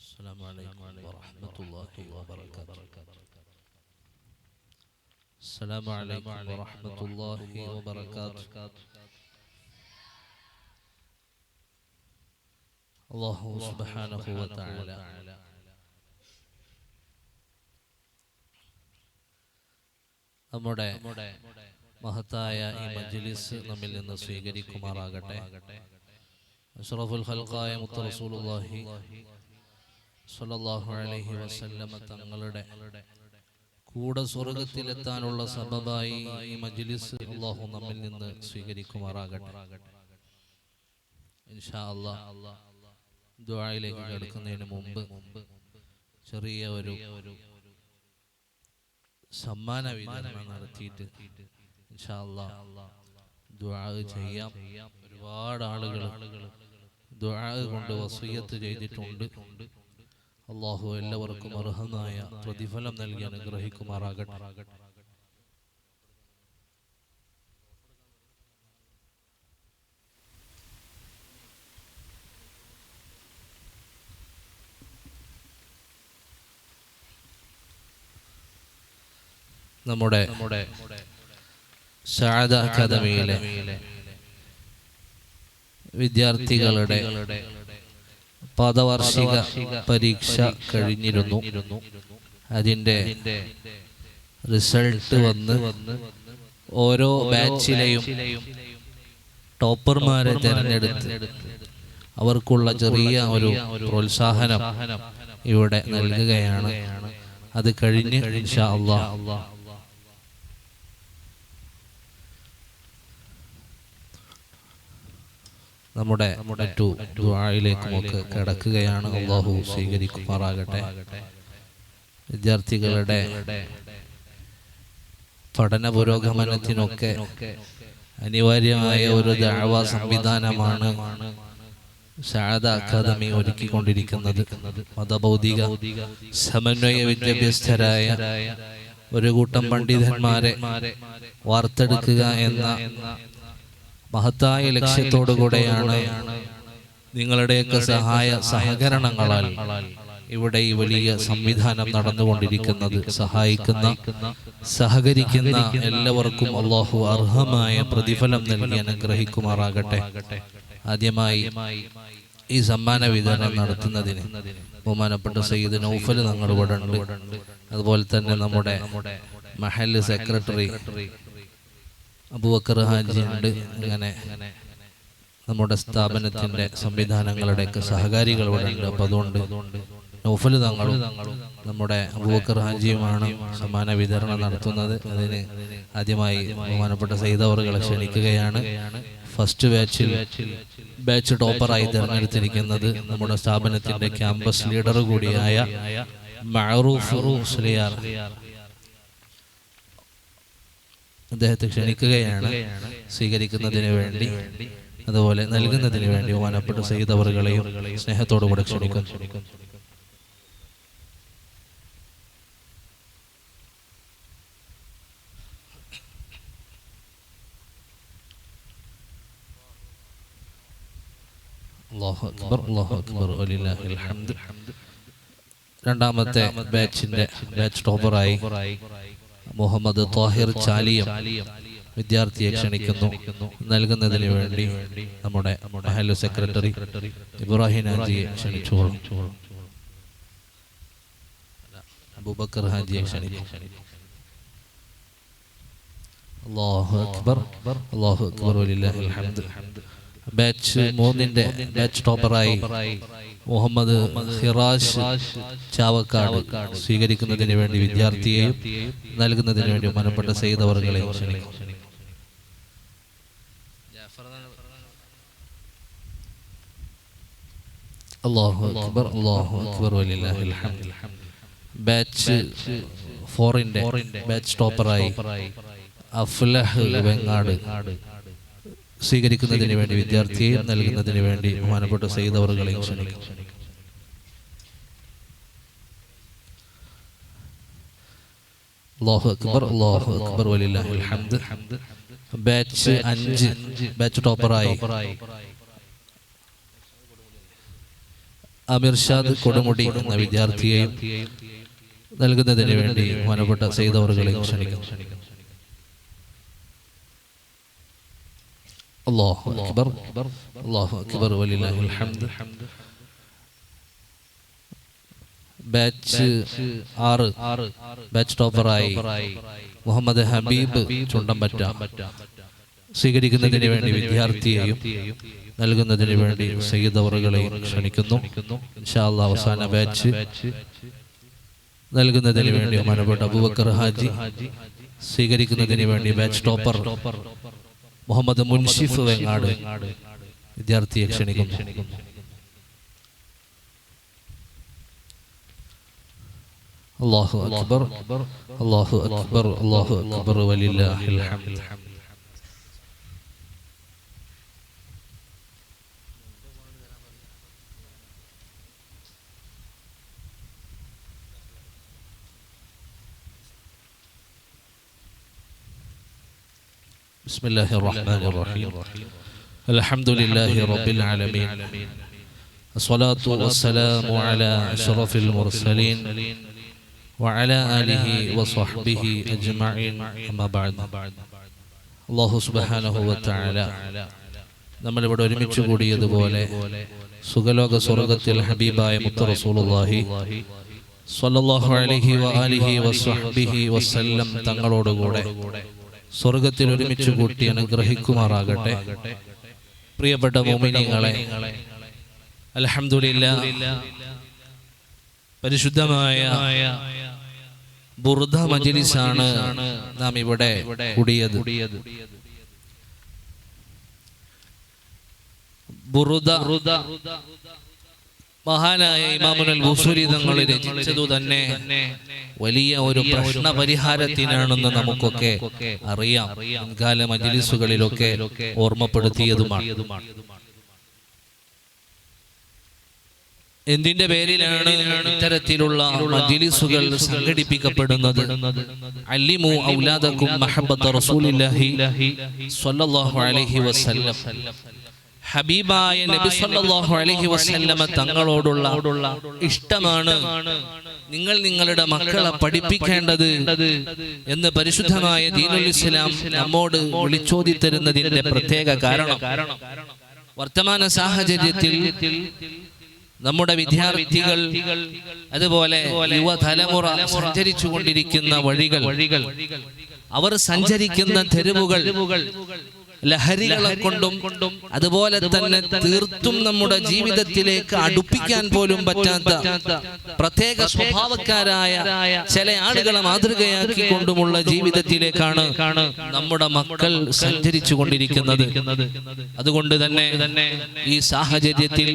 السلام عليكم ورحمة الله وبركاته. السلام عليكم ورحمة الله وبركاته. الله سبحانه وتعالى നമ്മുടെ മഹത്തായ ഈ മജ്ലിസ് നമ്മിൽ നിന്ന് സ്വീകരിക്കുമാറാകട്ടെ. അഷ്റഫുൽ ഖൽഖായ മുത്ത് റസൂലുള്ളാഹി സ്വല്ലല്ലാഹു അലൈഹി വസല്ലമ തങ്ങളുടെ കൂടെ സ്വർഗ്ഗത്തിലെത്താനുള്ള സബബായി ഈ മജ്ലിസ് അല്ലാഹു നമ്മിൽ നിന്ന് സ്വീകരിക്കുമാറാകട്ടെ. ഇൻഷാ അല്ലാഹ് ദുആയിലേക്ക് കടക്കുന്നതിന് മുമ്പ് ചെറിയ ഒരു സമ്മാന വിതരണം നടത്തിയിട്ട് ഇൻഷാ അല്ലാഹ് ദുആ ചെയ്യാം. ഒരുപാട് ആളുകൾ ദുആ കൊണ്ട് വസിയത്ത് ചെയ്തിട്ടുണ്ട്. അല്ലാഹു എല്ലാവർക്കും അർഹമായ പ്രതിഫലം നൽകി അനുഗ്രഹിക്കുമാറാകട്ടെ. നമ്മുടെ സഅദ അക്കാദമിയിലെ വിദ്യാർത്ഥികളുടെ പാദവാർഷിക പരീക്ഷ കഴിഞ്ഞിരുന്നു. അതിൻ്റെ റിസൾട്ട് വന്ന് ഓരോ ബാച്ചിലെയും ടോപ്പർമാരെ തിരഞ്ഞെടുത്ത് അവർക്കുള്ള ചെറിയ ഒരു പ്രോത്സാഹനം ഇവിടെ നൽകുകയാണ്. അത് കഴിഞ്ഞ് ഇൻഷാ അല്ലാഹ് നമ്മുടെ മറ്റു ദുആയിലേക്കുമൊക്കെ കടക്കുകയാണ്. അല്ലാഹു സ്വീകരിക്കുമാറാകട്ടെ. വിദ്യാർത്ഥികളുടെ പഠന പുരോഗമനത്തിനൊക്കെ അനിവാര്യമായ ഒരു ദഅവ സംവിധാനമാണ് സഅദ അക്കാദമി ഒരുക്കിക്കൊണ്ടിരിക്കുന്നത്. മതഭൗതിക സമന്വയ വിദ്യാഭ്യസ്തരായ ഒരു കൂട്ടം പണ്ഡിതന്മാരെ വാർത്തെടുക്കുക എന്ന മഹത്തായ ലക്ഷ്യത്തോടുകൂടെയാണ് നിങ്ങളുടെയൊക്കെ സഹായ സഹകരണങ്ങളാൽ ഇവിടെ ഈ വലിയ സംവിധാനം നടന്നുകൊണ്ടിരിക്കുന്നത്. സഹായിക്കുന്ന സഹകരിക്കുന്ന എല്ലാവർക്കും അല്ലാഹു അർഹമായ പ്രതിഫലം നൽകി അനുഗ്രഹിക്കുമാറാകട്ടെ. ആദ്യമായി ഈ സമ്മാന വിതരണം നടത്തുന്നതിന് ബഹുമാനപ്പെട്ട സയ്യിദ് നൗഫൽ തങ്ങൾ ഇവിടെ ഉണ്ട്. അതുപോലെ തന്നെ നമ്മുടെ മഹല്ല് സെക്രട്ടറി അബൂബക്കർ ഹാജി ഉണ്ട്. അങ്ങനെ നമ്മുടെ സ്ഥാപനത്തിന്റെ സംവിധാനങ്ങളുടെയൊക്കെ സഹകാരികൾ ഇവിടെ ഉണ്ട്. അപ്പൊ അതുകൊണ്ട് നൗഫൽ തങ്ങളും നമ്മുടെ അബൂബക്കർ ഹാജിയുമാണ് സമ്മാന വിതരണം നടത്തുന്നത്. അതിന് ആദ്യമായി ബഹുമാനപ്പെട്ട സയ്യിദ് അവറുകളെ ക്ഷണിക്കുകയാണ്. ഫസ്റ്റ് ബാച്ച് ടോപ്പറായി തിരഞ്ഞെടുത്തിരിക്കുന്നത് നമ്മുടെ സ്ഥാപനത്തിന്റെ ക്യാമ്പസ് ലീഡർ കൂടിയായ മഅറൂഫ് മുസ്ലിയാർ. അദ്ദേഹത്തെ ക്ഷണിക്കുകയാണ് സ്വീകരിക്കുന്നതിന് വേണ്ടി, അതുപോലെ നൽകുന്നതിന് വേണ്ടി ബഹുമാനപ്പെട്ട സയ്യിദ് അവറുകളെയും സ്നേഹത്തോടു കൂടെ ക്ഷണിക്കുന്നു. അല്ലാഹു അക്ബർ, അല്ലാഹു അക്ബർ, വലില്ലാഹിൽ ഹംദ്. രണ്ടാമത്തെ ബാച്ച് ടോപ്പറായി മുഹമ്മദ് താഹിർ ചാലിയം വിദ്യാർത്ഥിയെ ക്ഷണിക്കുന്നു. നൽകുന്നതിന് വേണ്ടി നമ്മുടെ മഹല്ല് സെക്രട്ടറി ഇബ്രാഹിം ഹാജിയെ ക്ഷണിച്ചോളും. അബൂബക്കർ ഹാജിയെ ക്ഷണിക്കും. അല്ലാഹു അക്ബർ, അല്ലാഹു അക്ബർ, വലില്ലാഹിൽ ഹംദ്. ബാച്ച് 3 ബാച്ച് ടോപ്പറായി മുഹമ്മദ് ഹിറാഷ് ചാവക്കാട് സ്വീകരിക്കുന്നതിന് വേണ്ടി വിദ്യാർത്ഥിയെയും നൽകുന്നതിന് വേണ്ടി ബഹുമാനപ്പെട്ട സയ്യിദ് അവറുകളെയും ക്ഷണിക്കും. അല്ലാഹു അക്ബർ, അല്ലാഹു അക്ബർ, വലില്ലാഹിൽ ഹംദ്. ബാച്ച് 4 ബാച്ച് ടോപ്പറായി അഫ്ലഹ് വെങ്ങാട് സ്വീകരിക്കുന്നതിന് വേണ്ടി വിദ്യാർത്ഥിയെയും നൽകുന്നതിന് വേണ്ടി ബഹുമാനപ്പെട്ട സയ്യിദ് അവറുകളെയും ക്ഷണിക്കും. അല്ലാഹു അക്ബർ, അല്ലാഹു അക്ബർ, വലില്ലാഹിൽ ഹംദ്. ബാച്ച് 5 ബാച്ച് ടോപ്പറായി അമിർഷാദ് കൊടുമുടി എന്ന വിദ്യാർത്ഥിയെയും നൽകുന്നതിന് വേണ്ടി ബഹുമാനപ്പെട്ട സയ്യിദ് അവറുകളെ ക്ഷണിക്കുന്നു. അല്ലാഹു അക്ബർ, അല്ലാഹു അക്ബർ വലില്ലാഹിൽ ഹംദ്. ബാച്ച് 6 ബാച്ച് ടോപ്പറായി മുഹമ്മദ് ഹബീബ് ചുണ്ടമ്പറ്റ സ്വീകരിക്കുന്നതിന് വേണ്ടി വിദ്യാർത്ഥിയെയും നൽകുന്നതിന് വേണ്ടി സയ്യിദ് അവറുകളെയും ക്ഷണിക്കുന്നു. ഇൻഷാ അല്ലാഹ് അവസാന ബാച്ച് നൽകുന്നതിന് വേണ്ടി ബഹുമാനപ്പെട്ട അബൂബക്കർ ഹാജി സ്വീകരിക്കുന്നതിന് വേണ്ടി ബാച്ച് ടോപ്പർ മുഹമ്മദ് മുൻഷിഫ് വെങ്ങാട് വിദ്യാർത്ഥിയെ ക്ഷണിക്കുന്നു. അല്ലാഹു അക്ബർ, അല്ലാഹു അക്ബർ, അല്ലാഹു അക്ബർ വലില്ലാഹിൽ ഹംദ്. بسم الله الرحمن الرحيم. الحمد لله رب العالمين. الصلاة والسلام على أشرف المرسلين وعلى آله وصحبه أجمعين. أما بعد. الله سبحانه وتعالى നമ്മളിവിടെ ഒരുമിച്ച് കൂടിയതുപോലെ സുഖലോക സ്വർഗത്തിൽ ഹബീബായ മുത്ത റസൂലുള്ളാഹി സ്വല്ലല്ലാഹു അലൈഹി വആലിഹി വസഹ്ബിഹി വസല്ലം തങ്ങളോടുകൂടെ സ്വർഗത്തിൽ ഒരുമിച്ച് കൂട്ടി അനുഗ്രഹിക്കുമാറാകട്ടെ. പ്രിയപ്പെട്ട മുഅ്മിനീങ്ങളെ, അൽഹംദുലില്ലാഹ് പരിശുദ്ധമായ ബുർദ മജ്ലിസാണ് നാം ഇവിടെ കൂടിയത്. ബുർദ മഹാനായ ഇമാമുൽ ബുഖാരി തങ്ങൾ രചിച്ചതു തന്നെ വലിയ ഒരു പ്രശ്ന പരിഹാരത്തിനാണെന്ന് നമുക്കൊക്കെ അറിയാം. മുൻകാല മജ്ലിസുകളിലൊക്കെ ഓർമ്മപ്പെടുത്തിയതുമാണ്. എന്തിന്റെ പേരിലാണ് ഇത്തരത്തിലുള്ള മജ്ലിസുകൾ സംഘടിപ്പിക്കപ്പെടുന്നത്? അല്ലിമു ഔലാദകും മഹബ്ബത റസൂലില്ലാഹി സ്വല്ലല്ലാഹു അലൈഹി വസല്ലം. ഹബീബായ നബി സല്ലല്ലാഹു അലൈഹി വസല്ലമ തങ്ങളോടുള്ള ഇഷ്ടമാണ് നിങ്ങൾ നിങ്ങളുടെ മക്കളെ പഠിപ്പിക്കേണ്ടത് എന്ന് പരിശുദ്ധമായ ദീനുൽ ഇസ്ലാം നമ്മോട് വിളിച്ചോദിത്തരുന്നതിന്റെ പ്രത്യേക കാരണം, വർത്തമാന സാഹചര്യത്തിൽ നമ്മുടെ വിദ്യാർത്ഥികൾ അതുപോലെ യുവതലമുറ സഞ്ചരിച്ചു കൊണ്ടിരിക്കുന്ന വഴികൾ, അവർ സഞ്ചരിക്കുന്ന തെരുവുകൾ ലഹരികളെ കൊണ്ടും അതുപോലെ തന്നെ തീർത്തും നമ്മുടെ ജീവിതത്തിലേക്ക് അടുപ്പിക്കാൻ പോലും പറ്റാത്ത പ്രത്യേക സ്വഭാവക്കാരായ ചില ആളുകളെ മാതൃകയാക്കിക്കൊണ്ടുമുള്ള ജീവിതത്തിലേക്കാണ് നമ്മുടെ മക്കൾ സഞ്ചരിച്ചു കൊണ്ടിരിക്കുന്നത്. അതുകൊണ്ട് തന്നെ ഈ സാഹചര്യത്തിൽ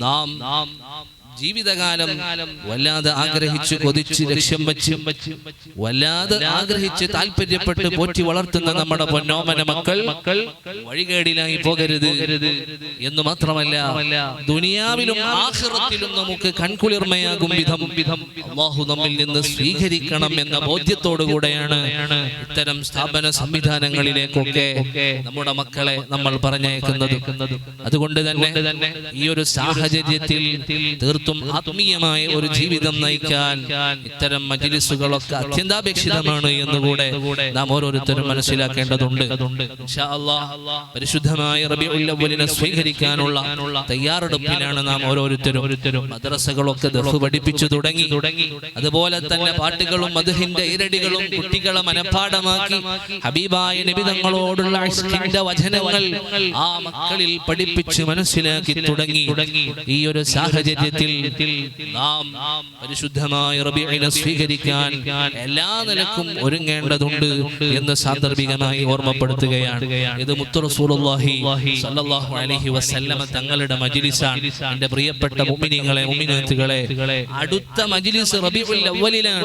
നാം ജീവിതകാലം വല്ലാതെ ആഗ്രഹിച്ച് കൊതിച്ച് ലക്ഷ്യം വെച്ച് വല്ലാതെ ആഗ്രഹിച്ച് താല്പര്യപ്പെട്ട് പോറ്റി വളർത്തുന്ന നമ്മുടെ പൊന്നോമന മക്കൾ വഴികേടിലായി പോകരുത് എന്ന് മാത്രമല്ല, ദുനിയാവിലും ആഖിറത്തിലും നമുക്ക് കൺകുളിർമയാകും വിധം അല്ലാഹു നമ്മിൽ നിന്ന് സ്വീകരിക്കണം എന്ന ബോധ്യത്തോടുകൂടെയാണ് ഇത്തരം സ്ഥാപന സംവിധാനങ്ങളിലേക്കൊക്കെ നമ്മുടെ മക്കളെ നമ്മൾ പറഞ്ഞയക്കുന്നത്. അതുകൊണ്ട് തന്നെ ഈ ഒരു സാഹചര്യത്തിൽ തീർത്തും ആത്മീയമായ ഒരു ജീവിതം നയിക്കാൻ ഇത്തരം മജ്ലിസുകളൊക്കെ അത്യന്താപേക്ഷിതമാണ് എന്നുകൂടെ നാം ഓരോരുത്തരും മനസ്സിലാക്കേണ്ടതുണ്ട്. ഇൻഷാ അല്ലാഹ് പരിശുദ്ധമായ റബീഉൽ അവ്വലിനെ സ്വീകരിക്കാനുള്ള തയ്യാറെടുപ്പിലാണ് നാം ഓരോരുത്തരും. മദ്രസകളൊക്കെ ദർസ് പഠിപ്പിച്ചു തുടങ്ങി. അതുപോലെ തന്നെ പാട്ടുകളും മദ്ഹിന്റെ ഇരടികളും കുട്ടികളെ മനഃപ്പാഠമാക്കി ഹബീബായ നബി തങ്ങളോടുള്ള ഇഷ്കിന്റെ വചനങ്ങൾ ആ മക്കളിൽ പഠിപ്പിച്ച് മനസ്സിലാക്കി തുടങ്ങി. ഈ ഒരു സാഹചര്യത്തിൽ നാം പരിശുദ്ധമായ റബീഇനെ സ്വീകരിക്കാൻ എല്ലാ നിലക്കും ഒരുങ്ങേണ്ടതുണ്ട് എന്ന് സാന്ദർഭികമായി ഓർമ്മപ്പെടുത്തുകയാണ്. ഇത് മുത്ത് റസൂലുള്ളാഹി സ്വല്ലല്ലാഹു അലൈഹി വസല്ലമ തങ്ങളുടെ മജ്ലിസാണ്. എൻ്റെ പ്രിയപ്പെട്ട മുഅ്മിനീങ്ങളെ, മുഅ്മിനാത്തുകളെ, അടുത്ത മജ്ലിസ് റബീഉൽ അവ്വലിലാണ്.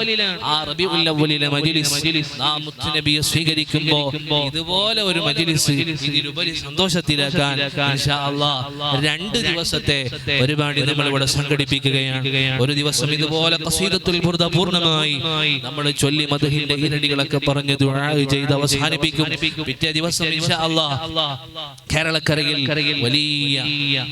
ആ റബീഉൽ അവ്വലിലെ മജ്ലിസ് നാം മുത്തുനബിയെ സ്വീകരിക്കുമ്പോൾ ഇതുപോലെ ഒരു മജ്ലിസ് ഇതിലുപരി സന്തോഷത്തിലാക്കാൻ ഇൻഷാ അല്ലാഹ് 2 ദിവസത്തെ പരിപാടി നമ്മൾ ഇവിടെ സംഘടിപ്പിക്കും. സംഘടിപ്പിക്കുകയാണ്. ഒരു ദിവസം ഇതുപോലെ ഖസീദത്തുൽ ബുർദ പൂർണ്ണമായി നമ്മൾ ചൊല്ലി മദ്ഹിന്റെ ഈരടികളൊക്കെ പറഞ്ഞ് ദുആ ചെയ്ത് അവസാനിപ്പിക്കും. പിറ്റേ ദിവസം ഇൻഷാ അല്ലാഹ് കേരളക്കരയിൽ വലിയ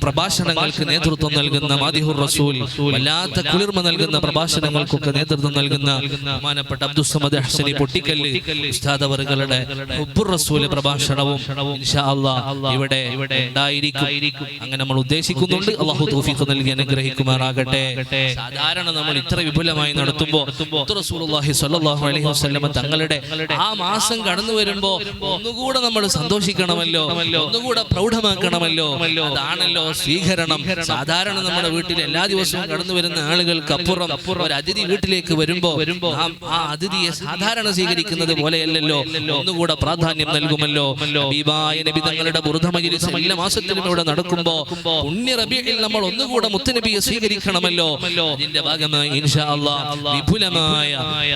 പ്രഭാഷണങ്ങൾക്ക് നേതൃത്വം നൽകുന്ന മാദിഹുർ റസൂൽ, വല്ലാത്ത കുളിർമ നൽകുന്ന പ്രഭാഷണങ്ങൾക്കൊക്കെ നേതൃത്വം നൽകുന്ന ബഹുമാനപ്പെട്ട അബ്ദുൽ സമദ് ഹസനി പൊട്ടിക്കല്ല് ഉസ്താദ് അവറുകളുടെ ഹുബ്ബുർ റസൂൽ പ്രഭാഷണവും ഇൻഷാ അല്ലാഹ് ഇവിടെ ഉണ്ടായിരിക്കും. അങ്ങനെ നമ്മൾ ഉദ്ദേശിക്കുന്നുണ്ട്. അല്ലാഹു തൗഫീഖ് നൽകി അനുഗ്രഹിക്കുമാറാകട്ടെ. സാധാരണ നമ്മൾ ഇത്ര വിപുലമായി നടത്തുമ്പോൾ റസൂലുള്ളാഹി സ്വല്ലല്ലാഹു അലൈഹി വസല്ലം തങ്ങളുടെ ആ മാസം കടന്നു വരുമ്പോൾ ഒന്നുകൂടെ നമ്മൾ സന്തോഷിക്കണമല്ലോ, ഒന്നുകൂടെ പ്രൗഢമാക്കണമല്ലോ. അതാണല്ലോ സ്വീകരണം. സാധാരണ നമ്മുടെ വീട്ടിൽ എല്ലാ ദിവസവും കടന്നു വരുന്ന ആളുകൾക്ക് അപ്പുറം ഒരു അതിഥി വീട്ടിലേക്ക് വരുമ്പോൾ നാം ആ അതിഥിയെ സാധാരണ സ്വീകരിക്കുന്നത് പോലെയല്ലല്ലോ, ഒന്നുകൂടെ പ്രാധാന്യം നൽകുമല്ലോ. ഹബീബായ നബി തങ്ങളുടെ ബുർദ മജ്‌ലിസ് എല്ലാ മാസത്തിലും ഇവിടെ നടക്കുമ്പോൾ പുണ്യ റബീഇൽ നമ്മൾ ഒന്നുകൂടെ മുത്തുനബിയെ സ്വീകരിക്കണമല്ലോ. അതിന്റെ ഭാഗമായി ഇൻഷാ അല്ലാഹ് വിപുലമായ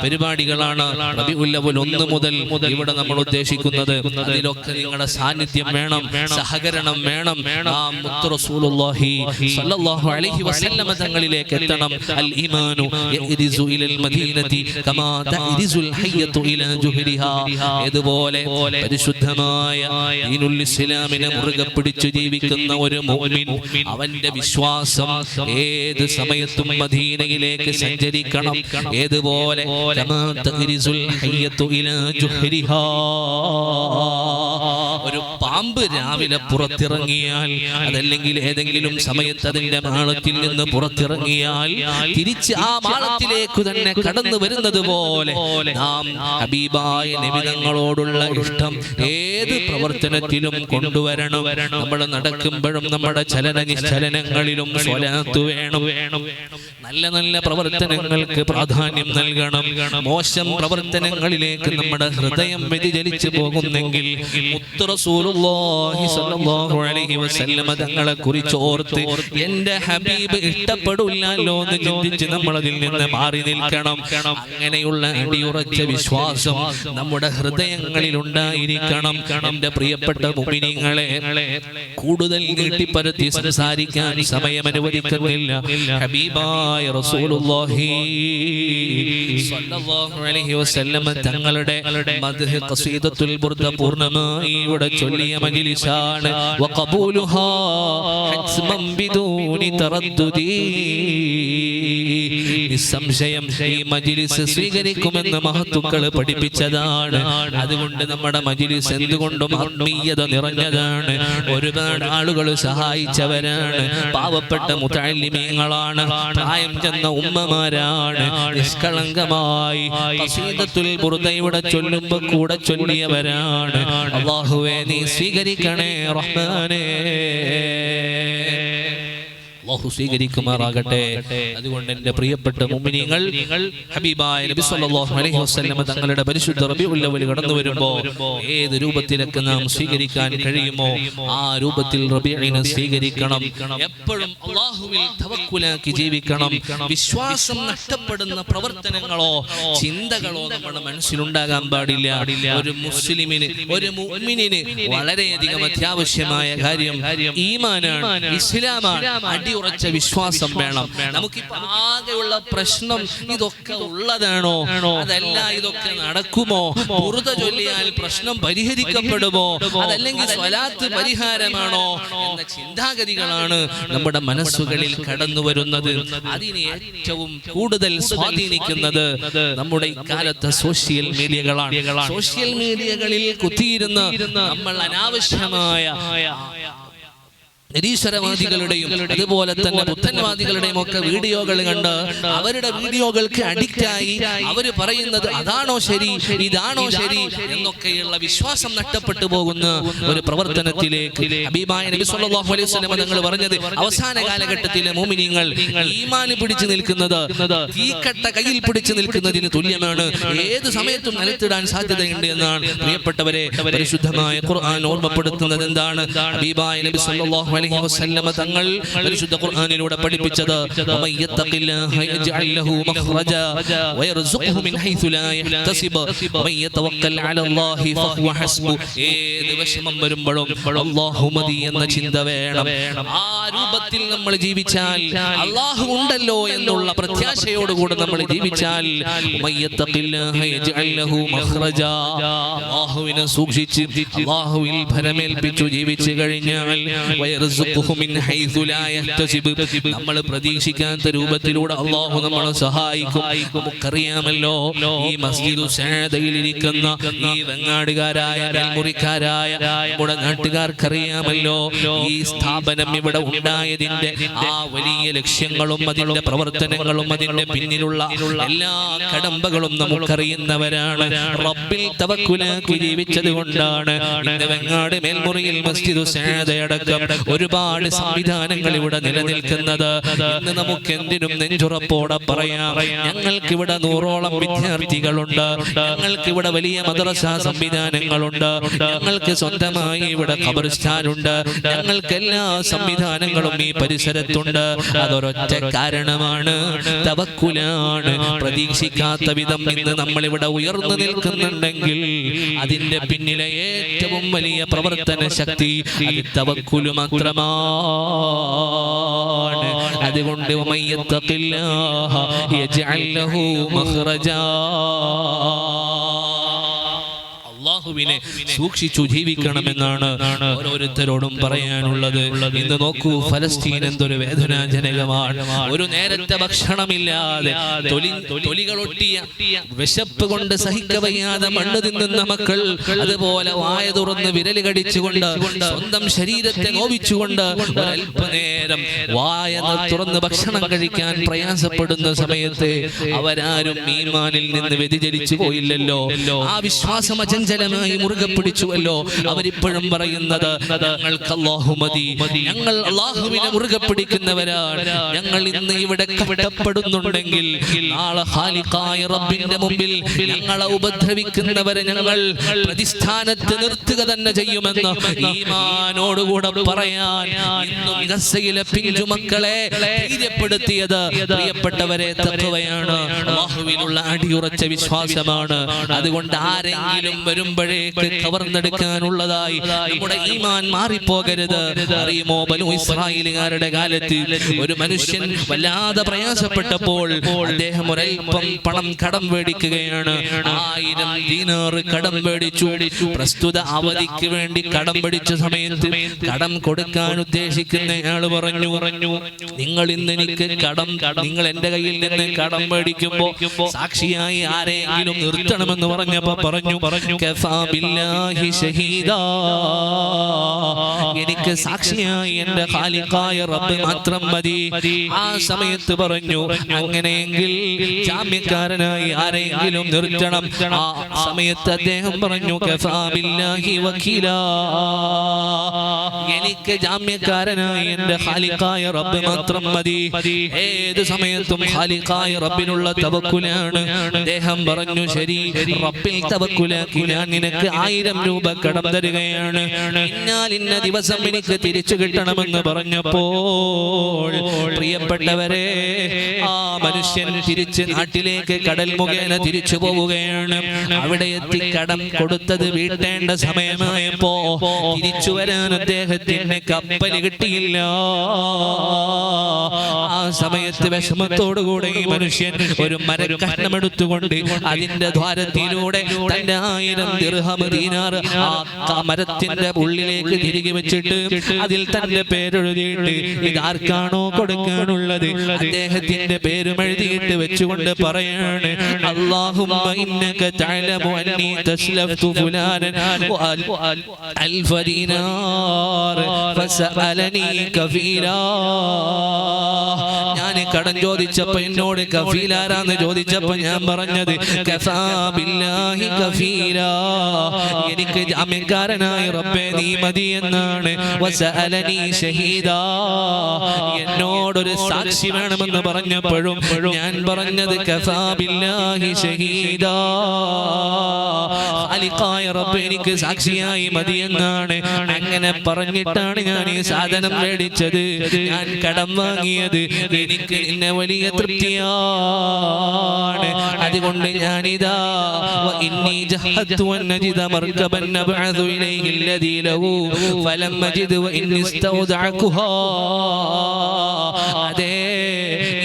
പരിപാടികളാണ് റബീഉൽ അവ്വൽ 1 മുതൽ ഇവിടെ നമ്മൾ ഉദ്ദേശിക്കുന്നത്. അതിലൊക്കെ നിങ്ങളുടെ സാന്നിധ്യം വേണം, സഹകരണം വേണം. നാം മുത്ത് റസൂലുള്ളാഹി സ്വല്ലല്ലാഹു അലൈഹി വസല്ലം തങ്ങളിലേക്ക് എത്തണം. അൽ ഈമാനു യഅ്രിസു ഇലൽ മദീനതി കമാ തഅ്രിസുൽ ഹയ്യതു ഇലാ ജുഹരിഹാ. ഇതുപോലെ പരിശുദ്ധമായ ദീനുൽ ഇസ്ലാമിനെ മുറുകെ പിടിച്ചു ജീവിക്കുന്ന ഒരു മുഅ്മിൻ, അവന്റെ വിശ്വാസം ഏത് സമയത്തും മദീനയിലേക്ക് സഞ്ചരിക്കണം. ഏതുപോലെ കമാ തഅ്രിസുൽ ഹയ്യതു ഇലാ ജുഹരിഹാ. ഒരു പാമ്പ് രാവിലെ പുറത്തിറങ്ങിയാൽ, അതല്ലെങ്കിൽ ഏതെങ്കിലും സമയത്ത് അതിന്റെ മാളത്തിൽ നിന്ന് പുറത്തിറങ്ങിയാൽ തിരിച്ച് ആ മാളത്തിലേക്ക് തന്നെ കടന്നു വരുന്നത് പോലെ നാം ഹബീബായ നബി തങ്ങളോടുള്ള ഇഷ്ടം ഏത് പ്രവർത്തനത്തിലും കൊണ്ടുവരണം. നമ്മൾ നടക്കുമ്പോഴും നമ്മുടെ ചലന നിശ്ചലനങ്ങളിലും സ്വലാത്ത് വേണം. നല്ല നല്ല പ്രവർത്തനങ്ങൾക്ക് പ്രാധാന്യം നൽകണം. മോശം പ്രവർത്തനങ്ങളിലേക്ക് നമ്മുടെ ഹൃദയം വ്യതിചലിച്ചു പോകുന്നെങ്കിൽ മുത്ത് റസൂലുള്ളാഹി സ്വല്ലല്ലാഹു അലൈഹി വസല്ലം തങ്ങളെ കുറിച്ച് ഓർത്ത് എന്റെ ഹബീബ് ഇഷ്ടപ്പെടില്ലല്ലോ എന്ന് ചിന്തിച്ച് നമ്മൾ അതിൽ നിന്ന് മാറി നിൽക്കണം. അങ്ങനെയുള്ള അടിയുറച്ച വിശ്വാസം നമ്മുടെ ഹൃദയങ്ങളിൽ ഉണ്ടായിരിക്കണം. എന്റെ പ്രിയപ്പെട്ട മുഅ്മിനീങ്ങളെ, കൂടുതൽ നീട്ടിപ്പരത്തി സംസാരിക്കാൻ സമയം അനുവദിക്കുന്നില്ല. ഹബീബായ റസൂലുള്ളാഹി സ്വല്ലല്ലാഹു അലൈഹി വസല്ലം തങ്ങളുടെ മദ്ഹ് ഖസീദത്തുൽ ബുർദ പൂർണ്ണമായി ഇവിടെ ചൊല്ലിയ മജ്‌ലിസാണ്. വഖബൂലുഹാ ഹത്മൻ ബിദൂനി തറദ്ദുദി. നിസ്സംശയം ഈ മജ്‌ലിസ് സ്വീകരിക്കുമെന്ന് മഹത്തുക്കൾ പഠിപ്പിച്ചതാണ്. അതുകൊണ്ട് നമ്മുടെ മജ്‌ലിസ് എന്തുകൊണ്ടും ആത്മീയത നിറഞ്ഞതാണ്. ഒരുപാട് ആളുകൾ സഹായിച്ചവരാണ്. പാവപ്പെട്ട മുതഅല്ലിമീങ്ങളാണ്, പ്രായം ചെന്ന ഉമ്മമാരാണ്. നിഷ്കളങ്കമായി ഖസീദത്തുൽ ബുർദ ഇവിടെ ചൊല്ലുമ്പോൾ കൂടെ ചൊല്ലിയവരാണ്. അല്ലാഹുവേ, നീ സ്വീകരിക്കണേ റഹ്മാനേ. അല്ലാഹു സ്വീകരിക്കുമാറാകട്ടെ. അതുകൊണ്ട് എൻ്റെ പ്രിയപ്പെട്ട മുഅ്മിനീങ്ങൾ, ഹബീബായ നബി സല്ലല്ലാഹു അലൈഹി വസല്ലം തങ്ങളുടെ പരിശുദ്ധ റബീഉൽ അവ്വൽ കടന്നു വരുമ്പോൾ ഏത് രൂപത്തിലൊക്കെ നാം സ്വീകരിക്കാൻ കഴിയുമോ ആ രൂപത്തിൽ റബീഇനെ സ്വീകരിക്കണം. എപ്പോഴും അല്ലാഹുവിൽ തവക്കുലാക്കി ജീവിക്കണം. വിശ്വാസം നഷ്ടപ്പെടുന്ന പ്രവർത്തനങ്ങളോ ചിന്തകളോ നമ്മുടെ മനസ്സിലുണ്ടാകാൻ പാടില്ല. ഒരു മുസ്ലിമിന്, ഒരു മുഅ്മിനിന് വളരെയധികം അത്യാവശ്യമായ കാര്യം ഈമാനാണ്, ഇസ്ലാമാണ്. അടിയുറച്ച വിശ്വാസം വേണം. നമുക്കിപ്പോ ആകെയുള്ള പ്രശ്നം ഇതൊക്കെ ഉള്ളതാണോ, അതല്ല ഇതൊക്കെ നടക്കുമോ, ബുർദ ചൊല്ലിയാൽ പ്രശ്നം പരിഹരിക്കപ്പെടുമോ, അതല്ലെങ്കിൽ സ്വലാത്ത് പരിഹാരമാണോ എന്ന ചിന്താഗതികളാണ് നമ്മുടെ മനസ്സുകളിൽ കടന്നു വരുന്നത്. അതിനെ ഏറ്റവും കൂടുതൽ സ്വാധീനിക്കുന്നത് നമ്മുടെ ഇക്കാലത്തെ സോഷ്യൽ മീഡിയകളാണ്. സോഷ്യൽ മീഡിയകളിൽ കുത്തിയിരുന്ന് നമ്മൾ അനാവശ്യമായ നിരീശ്വരവാദികളുടെയും അതുപോലെ തന്നെ ബുദ്ധൻവാദികളുടെയും ഒക്കെ വീഡിയോകൾ കണ്ട് അവരുടെ വീഡിയോകൾക്ക് അഡിക്റ്റായി അവർ പറയുന്നത് അതാണോ ശരി, ഇതാണോ ശരി എന്നൊക്കെയുള്ള വിശ്വാസം നഷ്ടപ്പെട്ടു പോകുന്ന ഒരു പ്രവർത്തനത്തിലേക്ക് ഹബീബായ നബി സല്ലല്ലാഹു അലൈഹി വസല്ലം തങ്ങൾ പറഞ്ഞത്, അവസാന കാലഘട്ടത്തിലെ മുഅ്മിനീങ്ങൾ ഈമാൻ പിടിച്ചു നിൽക്കുന്നത് തീക്കട്ട കയ്യിൽ പിടിച്ചു നിൽക്കുന്നതിന് തുല്യമാണ്. ഏത് സമയത്തും നിലത്തിടാൻ സാധ്യതയുണ്ട് എന്നാണ്. പ്രിയപ്പെട്ടവരെ, പരിശുദ്ധമായ ഖുർആൻ ഓർമ്മപ്പെടുത്തുന്നത് എന്താണ്? ഹബീബായ നബി സല്ലല്ലാഹു അലൈഹി വസല്ലമ തങ്ങൾ പരിശുദ്ധ ഖുർആനിലൂടെ പഠിപ്പിച്ചത് വമൻ യത്തഖില്ലാഹ യജ്അൽ ലഹു മഖ്റജാ വയർസുഖുഹു മിൻ ഹൈസു ലാ യഹ്തസിബ് വമൻ യതവക്കൽ അലല്ലാഹി ഫഹുവ ഹസ്ബു. ഏത് വിഷമം വരുമ്പോഴും അല്ലാഹു മതി എന്ന ചിന്ത വേണം. ആ രൂപത്തിൽ നമ്മൾ ജീവിച്ചാൽ, അല്ലാഹു ഉണ്ടല്ലോ എന്നുള്ള പ്രത്യാശയോടുകൂടി നമ്മൾ ജീവിച്ചാൽ, വമൻ യത്തഖില്ലാഹ യജ്അൽ ലഹു മഖ്റജാ, അല്ലാഹുവിനെ സൂക്ഷിച്ച് അല്ലാഹുവിൽ ഭരമേൽപ്പിച്ചു ജീവിച്ചു കഴിഞ്ഞാൽ വയർസുഖുഹു മിൻ ഹൈസു ലാ യഹ്തസിബ്, നമ്മൾ പ്രതീക്ഷിക്കാത്ത രൂപത്തിലൂടെ അല്ലാഹു നമ്മളെ സഹായിക്കും. നമുക്കറിയാമല്ലോ, ഈ മസ്ജിദു സഅദയിൽ ഇരിക്കുന്ന ഈ വെങ്ങാടുകാരായ നെൽമുറിക്കാരായ നമ്മുടെ നാട്ടുകാർക്കറിയാമല്ലോ, ഈ സ്ഥാപനം ഇവിടെ ഉണ്ടായതിന്റെ ആ വലിയ ലക്ഷ്യങ്ങളും അതിന്റെ പ്രവർത്തനങ്ങളും അതിന്റെ പിന്നിലുള്ള എല്ലാ കടമ്പകളും നമുക്കറിയുന്നവരാണ്. റബ്ബിൽ തവക്കുലാക്കി ജീവിച്ചത് കൊണ്ടാണ് ഇന്ന് വെങ്ങാട് മേൽമുറിയിൽ മസ്ജിദു സഅദയടക്കം ഒരുപാട് സംവിധാനങ്ങൾ ഇവിടെ നിലനിൽക്കുന്നത്. ഇന്ന് നമുക്ക് എന്തിനും നെഞ്ചുറപ്പോടെ പറയാം, ഞങ്ങൾക്ക് ഇവിടെ 100ഓളം വിദ്യാർത്ഥികളുണ്ട്, ഞങ്ങൾക്ക് ഇവിടെ വലിയ മദ്രസ സംവിധാനങ്ങളുണ്ട്, ഞങ്ങൾക്ക് സ്വന്തമായി ഇവിടെ ഖബർസ്ഥാനുണ്ട്, ഞങ്ങൾക്ക് എല്ലാ സംവിധാനങ്ങളും ഈ പരിസരത്തുണ്ട്. അതൊരൊറ്റ കാരണമാണ്, തവക്കുലാണ്. പ്രതീക്ഷിക്കാത്ത വിധം ഇന്ന് നമ്മളിവിടെ ഉയർന്നു നിൽക്കുന്നുണ്ടെങ്കിൽ അതിന്റെ പിന്നിലെ ഏറ്റവും വലിയ പ്രവർത്തന ശക്തി അത് തവക്കുല് മാത്രമാണ്. അതുകൊണ്ട് വമൻ യത്തഖില്ലാഹ യജ്അൽ ലഹു മഖ്റജാ, അല്ലാഹുവിനെ സൂക്ഷിച്ചു ജീവിക്കണമെന്നാണ് ഓരോരുത്തരോടും പറയാനുള്ളത്. ഇന്ന് നോക്കൂ, ഫലസ്തീൻ എന്തൊരു വേദനാജനകമാണ്. ഒരു നേരത്തെ ഭക്ഷണമില്ലാതെ തൊലികളൊട്ടിയ വിശപ്പ് കൊണ്ട് സഹിക്കവയ്യാതെ മണ്ണ് തിന്നുന്ന മക്കൾ, അതുപോലെ വായ തുറന്ന് വിരല് കടിച്ചുകൊണ്ട് സ്വന്തം ശരീരത്തെ നോവിച്ചുകൊണ്ട് ഒരല്പനേരം വായ തുറന്ന് ഭക്ഷണം കഴിക്കാൻ പ്രയാസപ്പെടുന്ന സമയത്ത് അവരാരും ഈമാനിൽ നിന്ന് വ്യതിചലിച്ചു പോയില്ലല്ലോ. ആ വിശ്വാസം അചഞ്ചലമായി മുറുകെ പിടിച്ചുവല്ലോ. അവരിപ്പോഴും പറയുന്നത് ഞങ്ങൾക്ക് അല്ലാഹു മതി, ഞങ്ങൾ അല്ലാഹുവിനെ മുറുകെ പിടിക്കുന്നവരാണ്. ഞങ്ങൾ ഇന്ന് ഇവിടെ കഷ്ടപ്പെടുന്നുണ്ടെങ്കിൽ നാളെ ഖാലിഖായ റബ്ബിന്റെ മുമ്പിൽ ഞങ്ങളെ ഉപദ്രവിക്കുന്നവരെ ഞങ്ങൾ പ്രതിസ്ഥാനത്ത് നിർത്തുക തന്നെ ചെയ്യുമെന്ന് ഈമാനോടുകൂടെ പറയാൻ ഇന്നും ഗസയിലെ പിഞ്ചു മക്കളെ ധൈര്യപ്പെടുത്തിയത് പ്രിയപ്പെട്ടവരെ തഖ്വയാണ്, അല്ലാഹുവിലുള്ള അടിയുറച്ച വിശ്വാസമാണ്. അതുകൊണ്ട് ആരെങ്കിലും വരുമ്പോഴേക്ക് കവർന്നെടുക്കാനുള്ളതായി നമ്മുടെ ഈമാൻ മാറിപ്പോകരുത്. അറിയുമോ, ബനൂ ഇസ്രായേലുകാരുടെ കാലത്ത് ഒരു മനുഷ്യൻ വല്ലാതെ പ്രയാസപ്പെട്ടപ്പോൾ അദ്ദേഹം ഒരൽപ്പം പണം കടം മേടിക്കുകയാണ്. 1000 ദീനാർ കടം മേടിച്ചു. പ്രസ്തുത അവധിക്ക് വേണ്ടി കടം മേടിച്ച സമയത്ത് കടം കൊടുക്കാൻ ഉദ്ദേശിക്കുന്നയാൾ പറഞ്ഞു, നിങ്ങൾ ഇന്ന് എനിക്ക് നിങ്ങൾ എന്റെ കയ്യിൽ നിന്ന് കടം മേടിക്കുമ്പോ സാക്ഷിയായി ആരെങ്കിലും നിർത്തണമെന്ന് പറഞ്ഞപ്പോ പറഞ്ഞു കഫാ ബില്ലാഹി ഷഹീദാ, എനിക്ക് സാക്ഷിയായി എന്റെ ഖാലിഖായ റബ്ബ് മാത്രം മതി. ആ സമയത്ത് പറഞ്ഞു, അങ്ങനെയെങ്കിൽ ജാമ്യക്കാരനായി ആരെങ്കിലും നിർത്തണം. ആ സമയത്ത് അദ്ദേഹം പറഞ്ഞു കഫാ ബില്ലാഹി വക്കീലാ, എനിക്ക് ജാമ്യക്കാരനായി എന്റെ ഖാലിഖായ റബ്ബ് മാത്രം മതി. ഏത് സമയത്തും ഖാലിഖായ റബ്ബിനുള്ള തവക്കുലാണ്. അദ്ദേഹം പറഞ്ഞു, ശരി, റബ്ബിൽ തവക്കുലാക്കി ഞാൻ നിനക്ക് 1000 രൂപ കടം തരികയാണ്, ഇന്നാൽ ഇന്ന ദിവസം എനിക്ക് തിരിച്ചു കിട്ടണമെന്ന് പറഞ്ഞപ്പോൾ പ്രിയപ്പെട്ടവരെ, ആ മനുഷ്യൻ തിരിച്ച് നാട്ടിലേക്ക് കടൽ മുഖേന തിരിച്ചു പോവുകയാണ്. അവിടെ എത്തി കടം കൊടുത്തത് വീട്ടേണ്ട സമയമായപ്പോ തിരിച്ചു വരാൻ അദ്ദേഹത്തിന് കപ്പൽ കിട്ടിയില്ല. ആ സമയത്ത് വിഷമത്തോടുകൂടെ ഈ മനുഷ്യൻ ഒരു മരക്കഷ്ണം എടുത്തുകൊണ്ട് അതിന്റെ ദ്വാരത്തിലൂടെ തന്റെ 1000 ദിർഹം ദീനാർ ആ മരത്തിന്റെ ഉള്ളിലേക്ക് തിരികെ വെച്ചിട്ട് അതിൽ തന്റെ പേരെഴുതിയിട്ട് ഇതാർക്കാണോ കൊടുക്കാനുള്ളത് അദ്ദേഹത്തിന്റെ പേരും എഴുതിയിട്ട് വെച്ചുകൊണ്ട് പറയാണ്, അല്ലാഹുമ്മ ഇന്നക തഅലമു അന്നി തസ്ലഫ്തു ഫുലാനൻ അൽഫ ദീനാർ ഫസഅലനി കഫീലാ. ഞാൻ കടം ചോദിച്ചപ്പോ എന്നോട് കഫീലാരാന്ന് ചോദിച്ചപ്പോ ഞാൻ പറഞ്ഞത് കഫാ ബില്ലാഹി കഫീലാ, എനിക്ക് ജാമ്യക്കാരനായ റബ്ബേ നീ മതി എന്നാണ്. വസഅലനി ഷഹീദാ, എന്നോടൊരു സാക്ഷി വേണമെന്ന് പറഞ്ഞപ്പോഴും ഞാൻ പറഞ്ഞത് കഫാ ബില്ലാഹി ഷഹീദാ, ഖാലിഖായ റബ്ബ് എനിക്ക് സാക്ഷിയായി മതി എന്നാണ്. അങ്ങനെ പറഞ്ഞിട്ടാണ് ഞാൻ ഈ സാധനം മേടിച്ചത്, ഞാൻ കടം വാങ്ങിയത്. എനിക്ക് എന്നെ വലിയ തൃപ്തിയാണ്. അതുകൊണ്ട് ഞാനിതാ ഇന്നി ജഹദ്തു അൻ നജിദ മർകബൻ നബ്അദു ഇലൈഹി അല്ലദീ ലഹു ഫലം മജിദ് വ ഇന്നി ഇസ്തൗദഅകുഹാ. അതേ,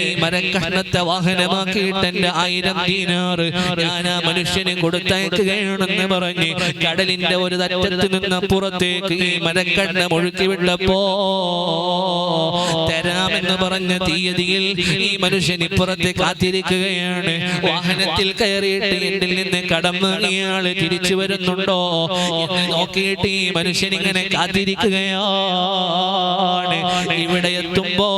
ഈ മരക്കഷ്ണത്തെ വാഹനമാക്കിയിട്ട് എന്റെ 1000 ദീനാർ ഞാൻ ആ മനുഷ്യന് കൊടുത്തയക്കുകയാണെന്ന് പറഞ്ഞ് കടലിന്റെ ഒരു അറ്റത്ത് നിന്ന് പുറത്തേക്ക് ഈ മരക്കഷ്ണം ഒഴുക്കി വിട്ടപ്പോ തരാമെന്ന് പറഞ്ഞ തീയതിയിൽ ഈ മനുഷ്യൻ ഇപ്പുറത്തെ കാത്തിരിക്കുകയാണ്. വാഹനത്തിൽ കയറിയിട്ട് എന്നിൽ നിന്ന് കടം വാങ്ങിയ ആള് തിരിച്ചു വരുന്നുണ്ടോ എന്ന് നോക്കിയിട്ട് ഈ മനുഷ്യൻ ഇങ്ങനെ കാത്തിരിക്കുകയാണ്. ഇവിടെ എത്തുമ്പോ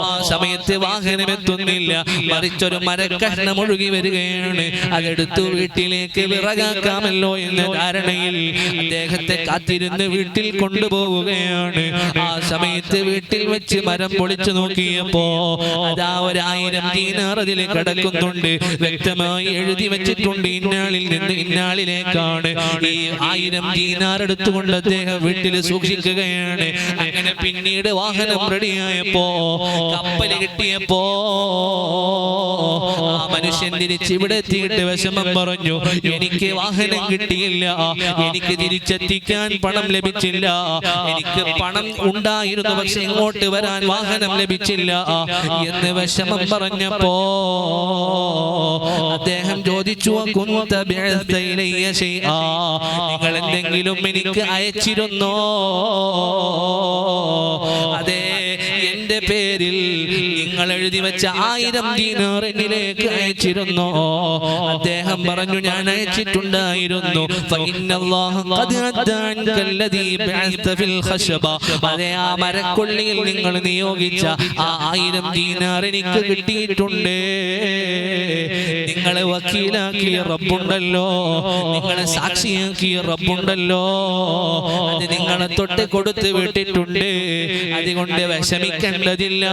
ആ സമയത്ത് വാഹനം എത്തുന്നില്ല, മറിച്ചൊരു മരക്കഷ്ണം ഒഴുകി വരികയാണ്. അതെടുത്തു വീട്ടിലേക്ക് വിറകാക്കാമല്ലോ എന്ന ധാരണയിൽ അദ്ദേഹത്തെ കാത്തിരുന്ന് വീട്ടിൽ കൊണ്ടുപോവുകയാണ്. ആ സമയത്ത് വീട്ടിൽ വെച്ച് മരം പൊളിച്ചു നോക്കിയപ്പോ അതാ 1000 ദീനാർ അതിൽ കിടക്കുന്നുണ്ട്. വ്യക്തമായി എഴുതി വെച്ചിട്ടുണ്ട്, ഇന്നാളിൽ നിന്ന് ഇന്നാളിലേക്കാണ്. ഈ 1000 ദീനാർ എടുത്തുകൊണ്ട് അദ്ദേഹം വീട്ടിൽ സൂക്ഷിക്കുകയാണ്. അങ്ങനെ പിന്നീട് വാഹനം റെഡിയായപ്പോ, കപ്പല് കിട്ടിയപ്പോ ആ മനുഷ്യൻ തിരിച്ച് ഇവിടെ എത്തിയിട്ട് വിഷമം പറഞ്ഞു, എനിക്ക് വാഹനം കിട്ടിയില്ല, എനിക്ക് തിരിച്ചെത്തിക്കാൻ പണം ലഭിച്ചില്ല, എനിക്ക് പണം ഉണ്ടായിരുന്നു പക്ഷെ ഇങ്ങോട്ട് വരാൻ വാഹനം ലഭിച്ചില്ല എന്ന് വിഷമം പറഞ്ഞപ്പോ അദ്ദേഹം ചോദിച്ചു, നിങ്ങൾ എന്തെങ്കിലും എനിക്ക് അയച്ചിരുന്നോ? അതെ, എന്റെ പേരിൽ നിങ്ങൾ എഴുതി വെച്ച 1000 ദീനാർ എന്നിലേക്ക് അയച്ചിരുന്നോ? അദ്ദേഹം പറഞ്ഞു, ഞാൻ അയച്ചിട്ടുണ്ടായിരുന്നു. അതെ, ആ മരക്കൊള്ളിയിൽ നിങ്ങൾ നിയോഗിച്ച ആ 1000 ദീനാർ എനിക്ക് കിട്ടിയിട്ടുണ്ട്. നിങ്ങളെ വക്കീലാക്കിയ റബ്ബുണ്ടല്ലോ, നിങ്ങളെ സാക്ഷിയാക്കിയ റബ്ബുണ്ടല്ലോ, അത് നിങ്ങളെ തൊട്ട് കൊടുത്ത് വിട്ടിട്ടുണ്ട്. അതുകൊണ്ട് വിഷമിക്കേണ്ടതില്ല.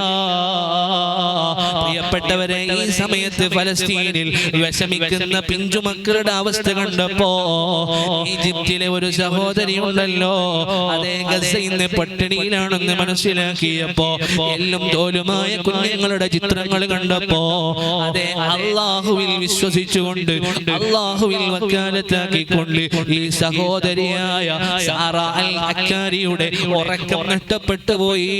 പ്രിയപ്പെട്ടവരെ, ഈ സമയത്ത് ഫലസ്തീനിൽ വിഷമിക്കുന്ന പിഞ്ചുമക്കളുടെ അവസ്ഥ കണ്ടപ്പോ ഈജിപ്തിലെ ഒരു സഹോദരി ഉണ്ടല്ലോ, അതേ ഗസയിൽ നിന്ന് പട്ടിണിയിലാണെന്ന് മനസ്സിലാക്കിയപ്പോ എല്ലും തോലുമായ കുഞ്ഞുങ്ങളുടെ ചിത്രങ്ങൾ കണ്ടപ്പോ അതെ അല്ലാഹുവിൽ വിശ്വസിച്ചുകൊണ്ട് അല്ലാഹുവിൽ വക്കാലത്താക്കിക്കൊണ്ട് ഈ സഹോദരിയായ സാറ അൽ അക്കാരിയുടെ ഉറക്കം നഷ്ടപ്പെട്ടു പോയി.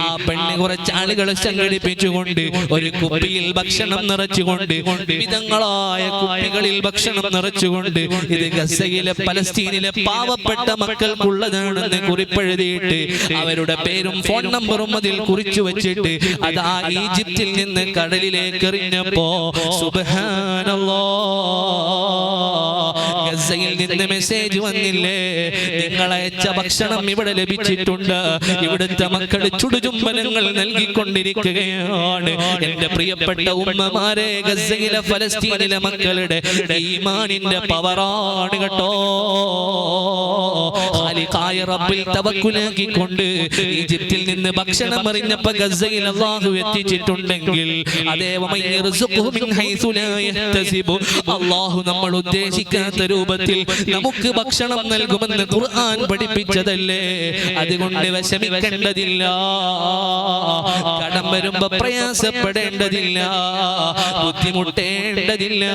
ആ പെണ്ണ് കുറച്ച് ആളുകളെ സംഘടിപ്പിച്ചുകൊണ്ട് ഒരു കുപ്പിയിൽ ഭക്ഷണം നിറച്ചുകൊണ്ട് വിവിധങ്ങളായ കുപ്പികളിൽ ഭക്ഷണം നിറച്ചുകൊണ്ട് ഇത് ഗസയിലെ പലസ്തീനിലെ പാവപ്പെട്ട മക്കൾക്കുള്ളതാണെന്ന് കുറിപ്പെഴുതിയിട്ട് അവരുടെ പേരും ഫോൺ നമ്പറും അതിൽ കുറിച്ചു വെച്ചിട്ട് അത് ആ ഈജിപ്തിൽ നിന്ന് കടലിലേക്ക് എറിഞ്ഞപ്പോ സുബ്ഹാനല്ലാഹ് ഗസയിൽ നിന്ന് മെസ്സേജ് വന്നില്ലേ, നിങ്ങളയച്ച ഭക്ഷണം ഇവിടെ ലഭിച്ചിട്ടുണ്ട്, ഇവിടുത്തെ മക്കൾ ചുടുചുംബനങ്ങൾ നൽകിക്കൊണ്ടിരിക്കുകയാണ്. എന്റെ പ്രിയപ്പെട്ട ഉമ്മമാരെ, ഗസയിലെ ഫലസ്തീനിലെ മക്കളുടെ ഈമാനിന്റെ പവറാണ് കേട്ടോ. ഖാലിഖായ റബ്ബിൽ തവക്കുലാക്കിക്കൊണ്ട് ഈജിപ്തിൽ നിന്ന് ഭക്ഷണം അറിഞ്ഞപ്പോ ഗസയിൽ അല്ലാഹു എത്തിച്ചിട്ടുണ്ടെങ്കിൽ അതേ അല്ലാഹു നമ്മൾ ഉദ്ദേശിക്കാത്ത രൂപത്തിൽ നമുക്ക് ഭക്ഷണം നൽകുമെന്ന് ഖുർആൻ പഠിപ്പിച്ചതല്ലേ. അതുകൊണ്ട് വിഷമിക്കേണ്ടതില്ല, കടം വരുമ്പോ പ്രയാസപ്പെടേണ്ടതില്ല, ബുദ്ധിമുട്ടേണ്ടതില്ല.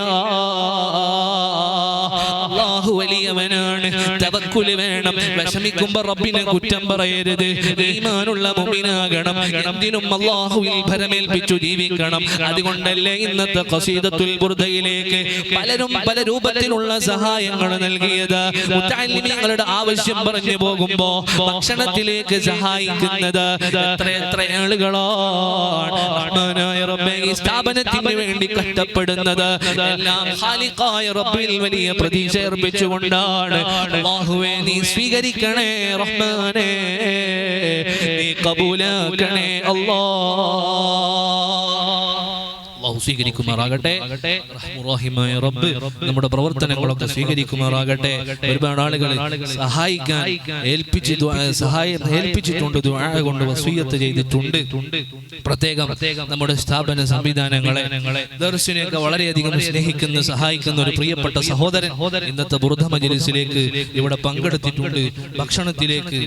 അല്ലാഹു വലിയവനാണ്, തവക്കുൽ വേണം. വിഷമിക്കുമ്പോ റബ്ബിനെ കുറ്റം പറയരുത്. ഈമാനുള്ള മുഅ്മിനാകണം, എന്തിനും അല്ലാഹുവിൽ ഭരമേൽപ്പിച്ചു ജീവിക്കണം. അതുകൊണ്ടല്ലേ ഇന്നത്തെ ഖസീദത്തുൽ ബുർദയിലേക്ക് പലരും പല രൂപത്തിലുള്ള സഹായങ്ങൾ നൽകിയത്. മുത്തഅല്ലിമീങ്ങളുടെ ആവശ്യം പറഞ്ഞു പോകുമ്പോ ഭക്ഷണത്തിലേക്ക് സഹായിക്കുന്നത് എത്ര ആളുകളാണ്. റഹ്മാനായ റബ്ബേ, ഈ സ്ഥാപനത്തിന് വേണ്ടി കഷ്ടപ്പെടുന്നത് എല്ലാം ഖാലിഖായ റബ്ബിൽ വലിയ പ്രതീക്ഷ അർപ്പിച്ചുകൊണ്ടാണ്. അല്ലാഹുവേ നീ സ്വീകരിക്കണേ റഹ്മാനേ, നീ കബൂലാക്കണേ അല്ലാഹ്. അല്ലാഹു സ്വീകരിക്കുമാറാകട്ടെ. റഹ്മുറഹിമായ റബ്ബ് നമ്മുടെ പ്രവർത്തനങ്ങളൊക്കെ സ്വീകരിക്കുമാറാകട്ടെ. ഒരുപാട് ആളുകൾ സഹായിക്കാൻ ഏൽപ്പിച്ചിട്ടുണ്ട്, ദുആ കൊണ്ട് വസിയ്യത്ത് ചെയ്തിട്ടുണ്ട്. പ്രത്യേകം നമ്മുടെ സ്ഥാപന സംവിധാനങ്ങളെ ദർശനയൊക്കെ വളരെയധികം സ്നേഹിക്കുന്ന സഹായിക്കുന്ന ഒരു പ്രിയപ്പെട്ട സഹോദരൻ ഇന്നത്തെ ബുർദ മജ്‌ലിസിലേക്ക് ഇവിടെ പങ്കെടുത്തിട്ടുണ്ട്. ഭക്ഷണത്തിലേക്ക്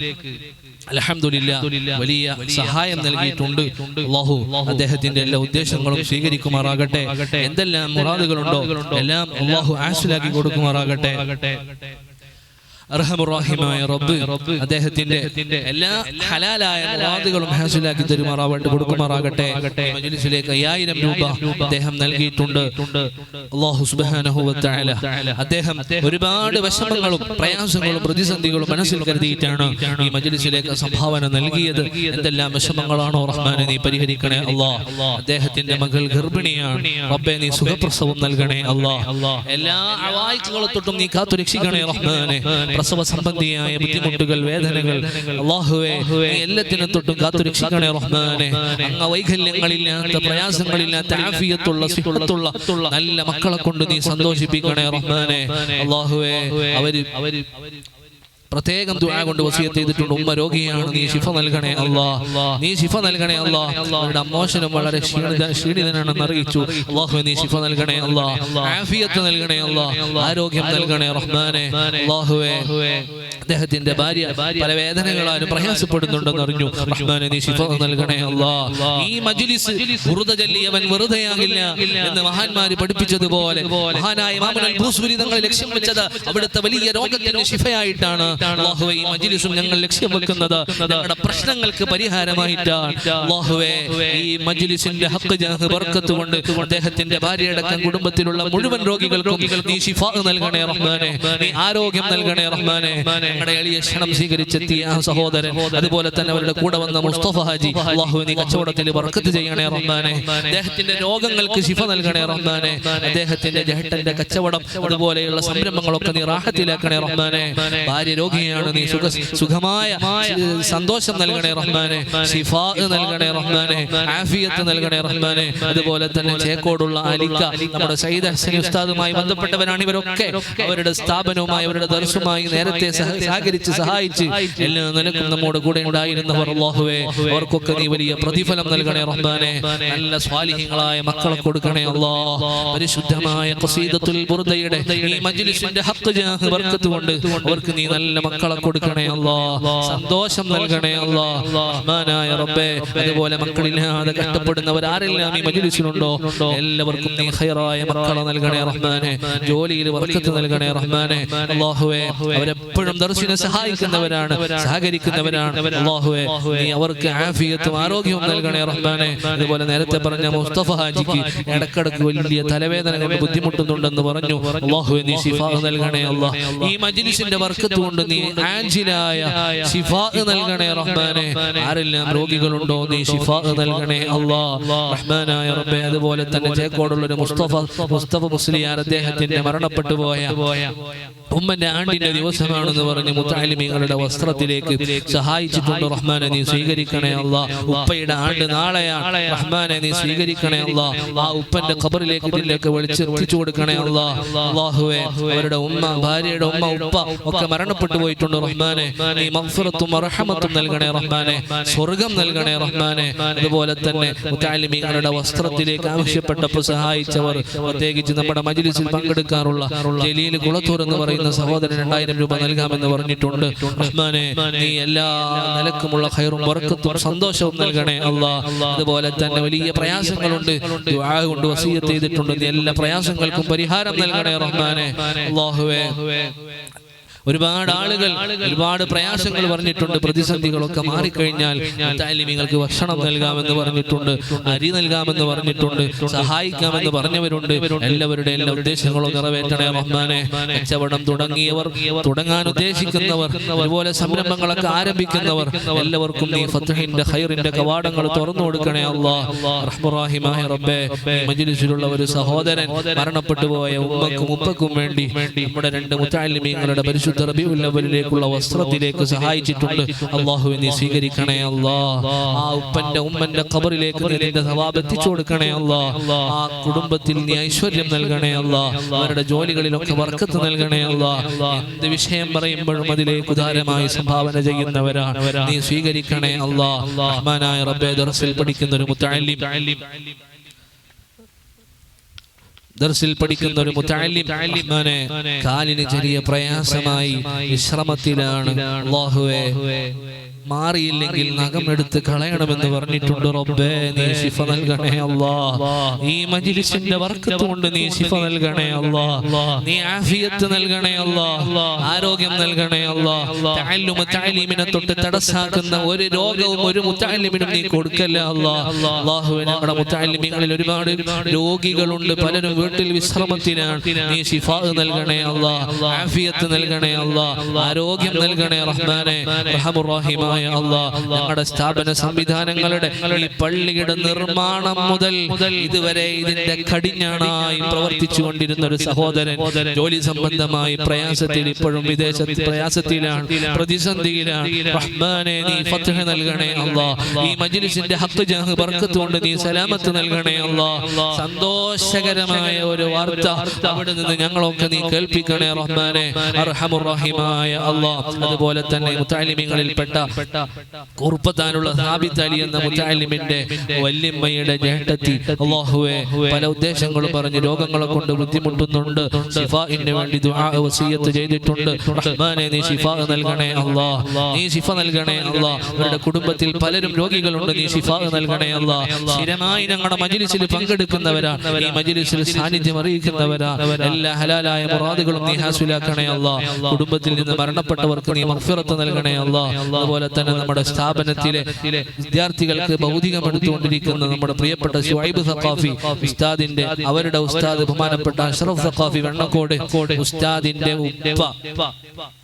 അൽഹംദുലില്ലാഹ് വലിയ സഹായം നൽകിയിട്ടുണ്ട്. അല്ലാഹു അദ്ദേഹത്തിന്റെ എല്ലാ ഉദ്ദേശങ്ങളും സ്വീകരിക്കുമാറാകട്ടെ. എന്തെല്ലാം മുറാദുകളുണ്ടോ എല്ലാം അല്ലാഹു ആസിലാക്കി കൊടുക്കുമാറാകട്ടെ. അർഹമുറഹിമായ റബ്ബ് അദ്ദേഹത്തിന്റെ എല്ലാ ഹലാലായ മുറാദുകളും ഹാസിലാക്കി തരുമാറാവട്ടെ, കൊടുക്കുമാറാകട്ടെ. മജ്‌ലിസിലേക്ക് 5000 രൂപ അദ്ദേഹം നൽകിയിട്ടുണ്ട്. അല്ലാഹു സുബ്ഹാനഹു വ തആല അദ്ദേഹം ഒരുപാട് വിഷമങ്ങളും പ്രയാസങ്ങളും പ്രതിസന്ധികളും മനസ്സിൽ കരുതിയിട്ടാണ് ഈ മജ്‌ലിസിലേക്ക് സംഭാവന നൽകിയത്. എന്തെല്ലാം വിഷമങ്ങളാണോ റഹ്മാനെ നീ പരിഹരിക്കണേ അല്ലാഹ്. അദ്ദേഹത്തിന്റെ മകൾ ഗർഭിണിയാണ്, റബ്ബേ നീ സുഖപ്രസവം നൽകണേ അല്ലാഹ്. എല്ലാ അവായിക്കുകളെ തൊട്ടും നീ കാത്തു രക്ഷിക്കണേ റഹ്മാനെ. പ്രസവ സംബന്ധിയായ ബുദ്ധിമുട്ടുകൾ, വേദനകൾ അല്ലാഹുവേ നീ എല്ലാത്തിനും തൊട്ടും കാത്തു രക്ഷിക്കണേ റഹ്മാനെ. അംഗവൈകല്യങ്ങളില്ലാത്ത, പ്രയാസങ്ങളില്ലാത്ത, ആഫിയത്തുള്ള, സിഹത്തുള്ള നല്ല മക്കളെ കൊണ്ട് നീ സന്തോഷിപ്പിക്കണേ റഹ്മാനെ. അല്ലാഹുവേ അവര് പ്രത്യേകം ദുആ കൊണ്ട് വസിയത്ത് ചെയ്തിട്ടുണ്ട്. ഉമ്മ രോഗിയാണ്, നീ ശിഫ നൽകണേ അല്ലാഹ്, നീ ശിഫ നൽകണേ അല്ലാഹ്. അവരുടെ അമ്മോശനം വളരെ ക്ഷീണിതനാണെന്ന് അറിയിച്ചു. അല്ലാഹുവേ നീ ശിഫ നൽകണേ അല്ലാഹ്, ആഫിയത്ത് നൽകണേ അല്ലാഹ്, ആരോഗ്യം നൽകണേ റഹ്മാനെ. അല്ലാഹുവേ അദ്ദേഹത്തിന്റെ ഭാര്യ പല വേദനകളാലും പ്രയാസപ്പെടുന്നുണ്ടെന്ന് അറിഞ്ഞു. റഹ്മാനെ നീ ശിഫ നൽകണേ അല്ലാഹ്. ഈ മജ്‌ലിസ് ബുർദ ചൊല്ലിയവൻ വെറുതെയാകില്ല എന്ന് മഹാന്മാര് പഠിപ്പിച്ചതുപോലെ മഹാനായ ഇമാമുൽ ബൂസ്വരി തങ്ങൾ ലക്ഷ്യം വെച്ചത് അവിടുത്തെ വലിയ രോഗത്തിന് ശിഫയായിട്ടാണ്. അല്ലാഹുവേ ഈ മജ്‌ലിസും ഞങ്ങൾ ലക്ഷ്യം വെക്കുന്നത് ഞങ്ങളുടെ പ്രശ്നങ്ങൾക്ക് പരിഹാരമായിട്ടാണ്. അല്ലാഹുവേ ഈ മജ്‌ലിസിന്റെ ഹഖ് ജാഹ് ബർക്കത്ത് കൊണ്ട് അദ്ദേഹത്തിന്റെ ഭാര്യയടക്കം കുടുംബത്തിലുള്ള മുഴുവൻ രോഗികൾക്കും നീ ശിഫ നൽകണേ റഹ്മാനെ, നീ ആരോഗ്യം നൽകണേ റഹ്മാനെ. ഞങ്ങളുടെ എളിയ ക്ഷണം സ്വീകരിച്ചെത്തിയ ആ സഹോദരൻ, അതുപോലെ തന്നെ അവരുടെ കൂടെ വന്ന മുസ്തഫ ഹാജി, അല്ലാഹുവേ നീ കച്ചവടത്തിൽ ബർക്കത്ത് ചെയ്യണേ റഹ്മാനെ. അദ്ദേഹത്തിന്റെ രോഗങ്ങൾക്ക് ശിഫ നൽകണേ റഹ്മാനെ. അദ്ദേഹത്തിന്റെ ജഹട്ടന്റെ കച്ചവടം അതുപോലെയുള്ള സംരംഭങ്ങളൊക്കെ നീ റാഹത്തിലാക്കണേ റഹ്മാനെ. ഭാര്യ രോഗിയാണ്, നീ സുഖമായ സന്തോഷം നൽകണേ റഹ്മാനെ, ശിഫാ നൽകണേ റഹ്മാനെ, ആഫിയത്ത് നൽകണേ റഹ്മാനെ. അതുപോലെ തന്നെ ചേക്കോടുള്ള അലിക്ക, നമ്മുടെ സയ്യിദ് ഹസനി ഉസ്താദുമായി ബന്ധപ്പെട്ടവരാണ് ഇവരൊക്കെ. അവരുടെ സ്ഥാപനവുമായി അവരുടെ ദർസുമായി നേരത്തെ സഹകരിച്ച് സഹായിച്ച് എല്ലാ നിലക്കും നമ്മോട് കൂടെ ഉണ്ടായിരുന്നവർ, അല്ലാഹുവേ അവർക്കൊക്കെ നീ വലിയ പ്രതിഫലം നൽകണേ റഹ്മാനെ. നല്ല സ്വാലിഹീങ്ങളായ മക്കളെ കൊടുക്കണേ അല്ലാഹ്. പരിശുദ്ധമായ ഖസീദത്തുൽ ബുർദയുടെ ഈ മജ്‌ലിസിന്റെ ഹഖ് ജാഹ് ബർക്കത്ത് കൊണ്ട് അവർക്ക് നീ നല്ല മക്കളെ കൊടുക്കണേ അല്ലാഹ്, സന്തോഷം നൽകണേ അല്ലാഹ് റഹ്മാനായ റബ്ബേ. അതുപോലെ മക്കളില്ലാതെ കഷ്ടപ്പെടുന്നവർ ആരെല്ലാം ഈ മജ്‌ലിസിലുണ്ടോ എല്ലാവർക്കും നീ ഖൈറായ മക്കളെ നൽകണേ റഹ്മാനെ. ജോലിയിൽ ബർക്കത്ത് നൽകണേ റഹ്മാനെ. അല്ലാഹുവേ അവരെപ്പോഴും ദർശിനെ സഹായിക്കുന്നവരാണ്, സഹകരിക്കുന്നവരാണ്. അല്ലാഹുവേ നീ അവർക്ക് ആഫിയത്തും ആരോഗ്യവും നൽകണേ റഹ്മാനെ. അതുപോലെ നേരത്തെ പറഞ്ഞ മുസ്തഫ ഹാജിക്ക് ഇടക്കിടക്ക് വലിയ തലവേദന കൊണ്ട് ബുദ്ധിമുട്ടുന്നുണ്ടെന്ന് പറഞ്ഞു. അല്ലാഹുവേ നീ ശിഫാ നൽകണേ അല്ലാഹ്. ഈ മജ്‌ലിസിന്റെ ബർക്കത്ത് കൊണ്ട് നീ ആജിലായ ശിഫാ നൽകണേ റഹ്മാനെ. ആരെല്ലാം രോഗികളുണ്ടോ നീ ശിഫാ നൽകണേ അല്ലാഹ് റഹ്മാനായ റബ്ബേ. അതുപോലെ തന്നെ ചേക്കോടുള്ള ഒരു മുസ്തഫ മുസ്ലിയാർ, അദ്ദേഹത്തിന്റെ മരണപ്പെട്ടു പോയ ഉമ്മന്റെ ആണ്ടിന്റെ ദിവസമാണെന്ന് പറഞ്ഞ് മുത്തഅല്ലിമീങ്ങളുടെ വസ്ത്രത്തിലേക്ക് സഹായിച്ചിട്ടുണ്ട്. റഹ്മാനെ നീ സ്വീകരിക്കണേ അല്ലാഹ്. ഉപ്പയുടെ ആണ്ട് നാളെയാണ്, റഹ്മാനെ നീ സ്വീകരിക്കണേ അല്ലാഹ്. ആ ഉപ്പന്റെ ഖബറിലേക്ക് ഇതിലേക്ക് വെളിച്ചെത്തിച്ചു കൊടുക്കണേ അല്ലാഹ്. അല്ലാഹുവേ അവരുടെ ഉമ്മ, ഭാര്യയുടെ ഉമ്മ, ഉപ്പ ഒക്കെ മരണപ്പെട്ടു പോയിട്ടുണ്ട്. റഹ്മാനെ നീ മഗ്ഫിറത്തും റഹ്മത്തും നൽകണേ റഹ്മാനെ, സ്വർഗ്ഗം നൽകണേ റഹ്മാനെ. അതുപോലെ തന്നെ മുത്തഅല്ലിമീങ്ങളുടെ വസ്ത്രത്തിലേക്ക് ആവശ്യപ്പെട്ടപ്പോൾ സഹായിച്ചവർ, പ്രത്യേകിച്ച് നമ്മുടെ മജ്‌ലിസിൽ പങ്കെടുക്കാറുള്ള ജലീൽ കുളത്തൂർ എന്ന് പറയുന്ന സഹോദരൻ 2000 രൂപ നൽകാമെന്ന് പറഞ്ഞിട്ടുണ്ട്. റഹ്മാനെ നീ എല്ലാ നിലക്കുമുള്ള ഖൈറും ബർക്കത്തും സന്തോഷവും നൽകണേ അല്ലാഹ്. അതുപോലെ തന്നെ വലിയ പ്രയാസങ്ങളുണ്ട്, ദുആ കൊണ്ട് വസിയത്ത് ചെയ്തിട്ടുണ്ട്. നീ എല്ലാ പ്രയാസങ്ങൾക്കും പരിഹാരം നൽകണേ റഹ്മാനെ. അല്ലാഹുവേ ഒരുപാട് ആളുകൾ ഒരുപാട് പ്രയാസങ്ങൾ പറഞ്ഞിട്ടുണ്ട്. പ്രതിസന്ധികളൊക്കെ മാറിക്കഴിഞ്ഞാൽ മുത്തഅല്ലിമീങ്ങൾക്ക് ഭക്ഷണം നൽകാമെന്ന് പറഞ്ഞിട്ടുണ്ട്, അരി നൽകാമെന്ന് പറഞ്ഞിട്ടുണ്ട്, സഹായിക്കാമെന്ന് പറഞ്ഞവരുണ്ട്. എല്ലാവരുടെ എല്ലാ ഉദ്ദേശങ്ങളും നിറവേറ്റണേ റഹ്മാനെ. കച്ചവടം തുടങ്ങിയവർ, തുടങ്ങാൻ ഉദ്ദേശിക്കുന്നവർ, അതുപോലെ സംരംഭങ്ങളൊക്കെ ആരംഭിക്കുന്നവർ എല്ലാവർക്കും നീ ഫത്ഹിന്റെ ഖൈറിന്റെ കവാടങ്ങൾ തുറന്നു കൊടുക്കണേ അല്ലാഹ് റഹ്മാനായ റബ്ബേ. മജ്‌ലിസിലുള്ള ഒരു സഹോദരൻ മരണപ്പെട്ടു പോയ ഉമ്മക്കും ഉപ്പക്കും വേണ്ടി നമ്മുടെ 2 മുത്തഅല്ലിമീങ്ങളുടെ പരിശുദ്ധ പരിശുദ്ധ റബീഉൽ അവ്വലിലേക്കുള്ള വസ്ത്രത്തിലേക്ക് സഹായിച്ചിട്ടുണ്ട്. അല്ലാഹുവേ നീ സ്വീകരിക്കണേ അല്ലാഹ്. ആ ഉപ്പന്റെ ഉമ്മന്റെ ഖബറിലേക്ക് നീ നിന്റെ സവാബ് എത്തിച്ചു കൊടുക്കണേ അല്ലാഹ്. ആ കുടുംബത്തിൽ നീ ഐശ്വര്യം നൽകണേ അല്ലാഹ്. അവരുടെ ജോലികളിലൊക്കെ ബർക്കത്ത് നൽകണേ അല്ലാഹ്. എന്ത് വിഷയം പറയുമ്പോഴും അതിലേക്ക് ഉദാരമായി സംഭാവന ചെയ്യുന്നവരാണ്, നീ സ്വീകരിക്കണേ അല്ലാഹ്. റഹ്മാനായ റബ്ബേ, ദർസിൽ പഠിക്കുന്ന ഒരു മുത്തഅല്ലിം, ദർസിൽ പഠിക്കുന്ന ഒരു മുതഅല്ലിം റഹ്മാനെ കാലിന് ചെറിയ പ്രയാസമായി വിശ്രമത്തിലാണ്. അല്ലാഹുവേ മാറിയില്ലെങ്കിൽ നഖമെടുത്ത് കളയണമെന്ന് പറഞ്ഞിട്ടുണ്ട്. റബ്ബേ നീ ശിഫ നൽകണേ അല്ലാഹ്. ഈ മജ്ലിസിന്റെ ബർക്കത്ത് കൊണ്ട് നീ ശിഫ നൽകണേ അല്ലാഹ്. നീ ആഫിയത്ത് നൽകണേ അല്ലാഹ്. ആരോഗ്യം നൽകണേ അല്ലാഹ്. തഅല്ലുമ തഅലീമിനെ തൊട്ട് തടസ്സാക്കുന്ന ഒരു രോഗവും ഒരു മുതഅല്ലിമിനും നീ കൊടുക്കല്ല അല്ലാഹ്. അല്ലാഹുവേ നമ്മുടെ മുതഅല്ലിമികളിൽ ഒരുപാട് രോഗികളുണ്ട്, പലരും വീട്ടിൽ വിശ്രമത്തിലാണ്. നീ ശിഫ നൽകണേ അല്ലാഹ്. ആഫിയത്ത് നൽകണേ അല്ലാഹ്. ആരോഗ്യം നൽകണേ റഹ്മാനെ റഹ്മാനുർ റഹീമായ അല്ലാഹ്. ഞങ്ങളുടെ സ്ഥാപന സംവിധാനങ്ങളുടെ ഈ പള്ളിയുടെ നിർമ്മാണം മുതൽ ഇതുവരെ ഇതിന്റെ കടിഞ്ഞാണായി പ്രവർത്തിച്ചു കൊണ്ടിരുന്ന ഒരു സഹോദരൻ ജോലി സംബന്ധമായി പ്രയാസത്തിൽ, ഇപ്പോഴും വിദേശത്ത് പ്രയാസത്തിലാണ്, പ്രതിസന്ധിയിലാണ്. റഹ്മാനെ നീ ഫത്ഹ് നൽകണേ അല്ലാഹ്. ഈ മജ്ലിസിന്റെ ഹഖ് ജാഹ് ബർക്കത്ത് കൊണ്ട് നീ സലാമത്ത് നൽകണേ അല്ലാഹ്. സന്തോഷകരമായ ഒരു വാർത്ത അവിടെ നിന്ന് ഞങ്ങളൊക്കെ നീ കേൾപ്പിക്കണേ റഹ്മാനെ അർഹമുർ റഹീമായ അല്ലാഹ്. അതുപോലെ തന്നെ മുതഅല്ലിമീങ്ങളിൽപ്പെട്ട കുർബത്താനുള്ള സാബിത്ത് അലി എന്ന മുതഅല്ലിമിന്റെ വല്യമ്മയുടെ ജേഷ്ഠത്തി അല്ലാഹുവേ പല ഉദ്ദേശങ്ങളും പറഞ്ഞ് രോഗങ്ങളെ കൊണ്ട് ബുദ്ധിമുട്ടുന്നുണ്ട്. ശിഫാഇന് വേണ്ടി ദുആ വസിയത്ത് ചെയ്തിട്ടുണ്ട്. റഹ്മാനെ നീ ശിഫാ നൽകണേ അല്ലാഹ്. നീ ശിഫ നൽകണേ അല്ലാഹ്. അവരുടെ കുടുംബത്തിൽ പലരും രോഗികളുണ്ട്, നീ ശിഫാ നൽകണേ അല്ലാഹ്. സ്ഥിരമായി ഞങ്ങളുടെ മജ്ലിസിൽ പങ്കെടുക്കുന്നവരാണ്, ഈ മജ്ലിസിൽ സാന്നിധ്യം അറിയിക്കുന്നവരാണ്. എല്ലാ ഹലാലായ മുറാദുകളും നീ ഹാസിലാക്കണേ അല്ലാഹ്. കുടുംബത്തിൽ നിന്ന് മരണപ്പെട്ടവർക്ക് നീ മഗ്ഫിറത്ത് നൽകണേ അല്ലാഹ്. അതുപോലെ തന്നെ നമ്മുടെ സ്ഥാപനത്തിലെ വിദ്യാർത്ഥികൾക്ക് ഭൗതികം എടുത്തുകൊണ്ടിരിക്കുന്ന നമ്മുടെ പ്രിയപ്പെട്ട ശുഐബ് സഖാഫി ഉസ്താദിന്റെ, അവരുടെ ഉസ്താദ് ബഹുമാനപ്പെട്ട അഷ്റഫ് സഖാഫി വെണ്ണക്കോട്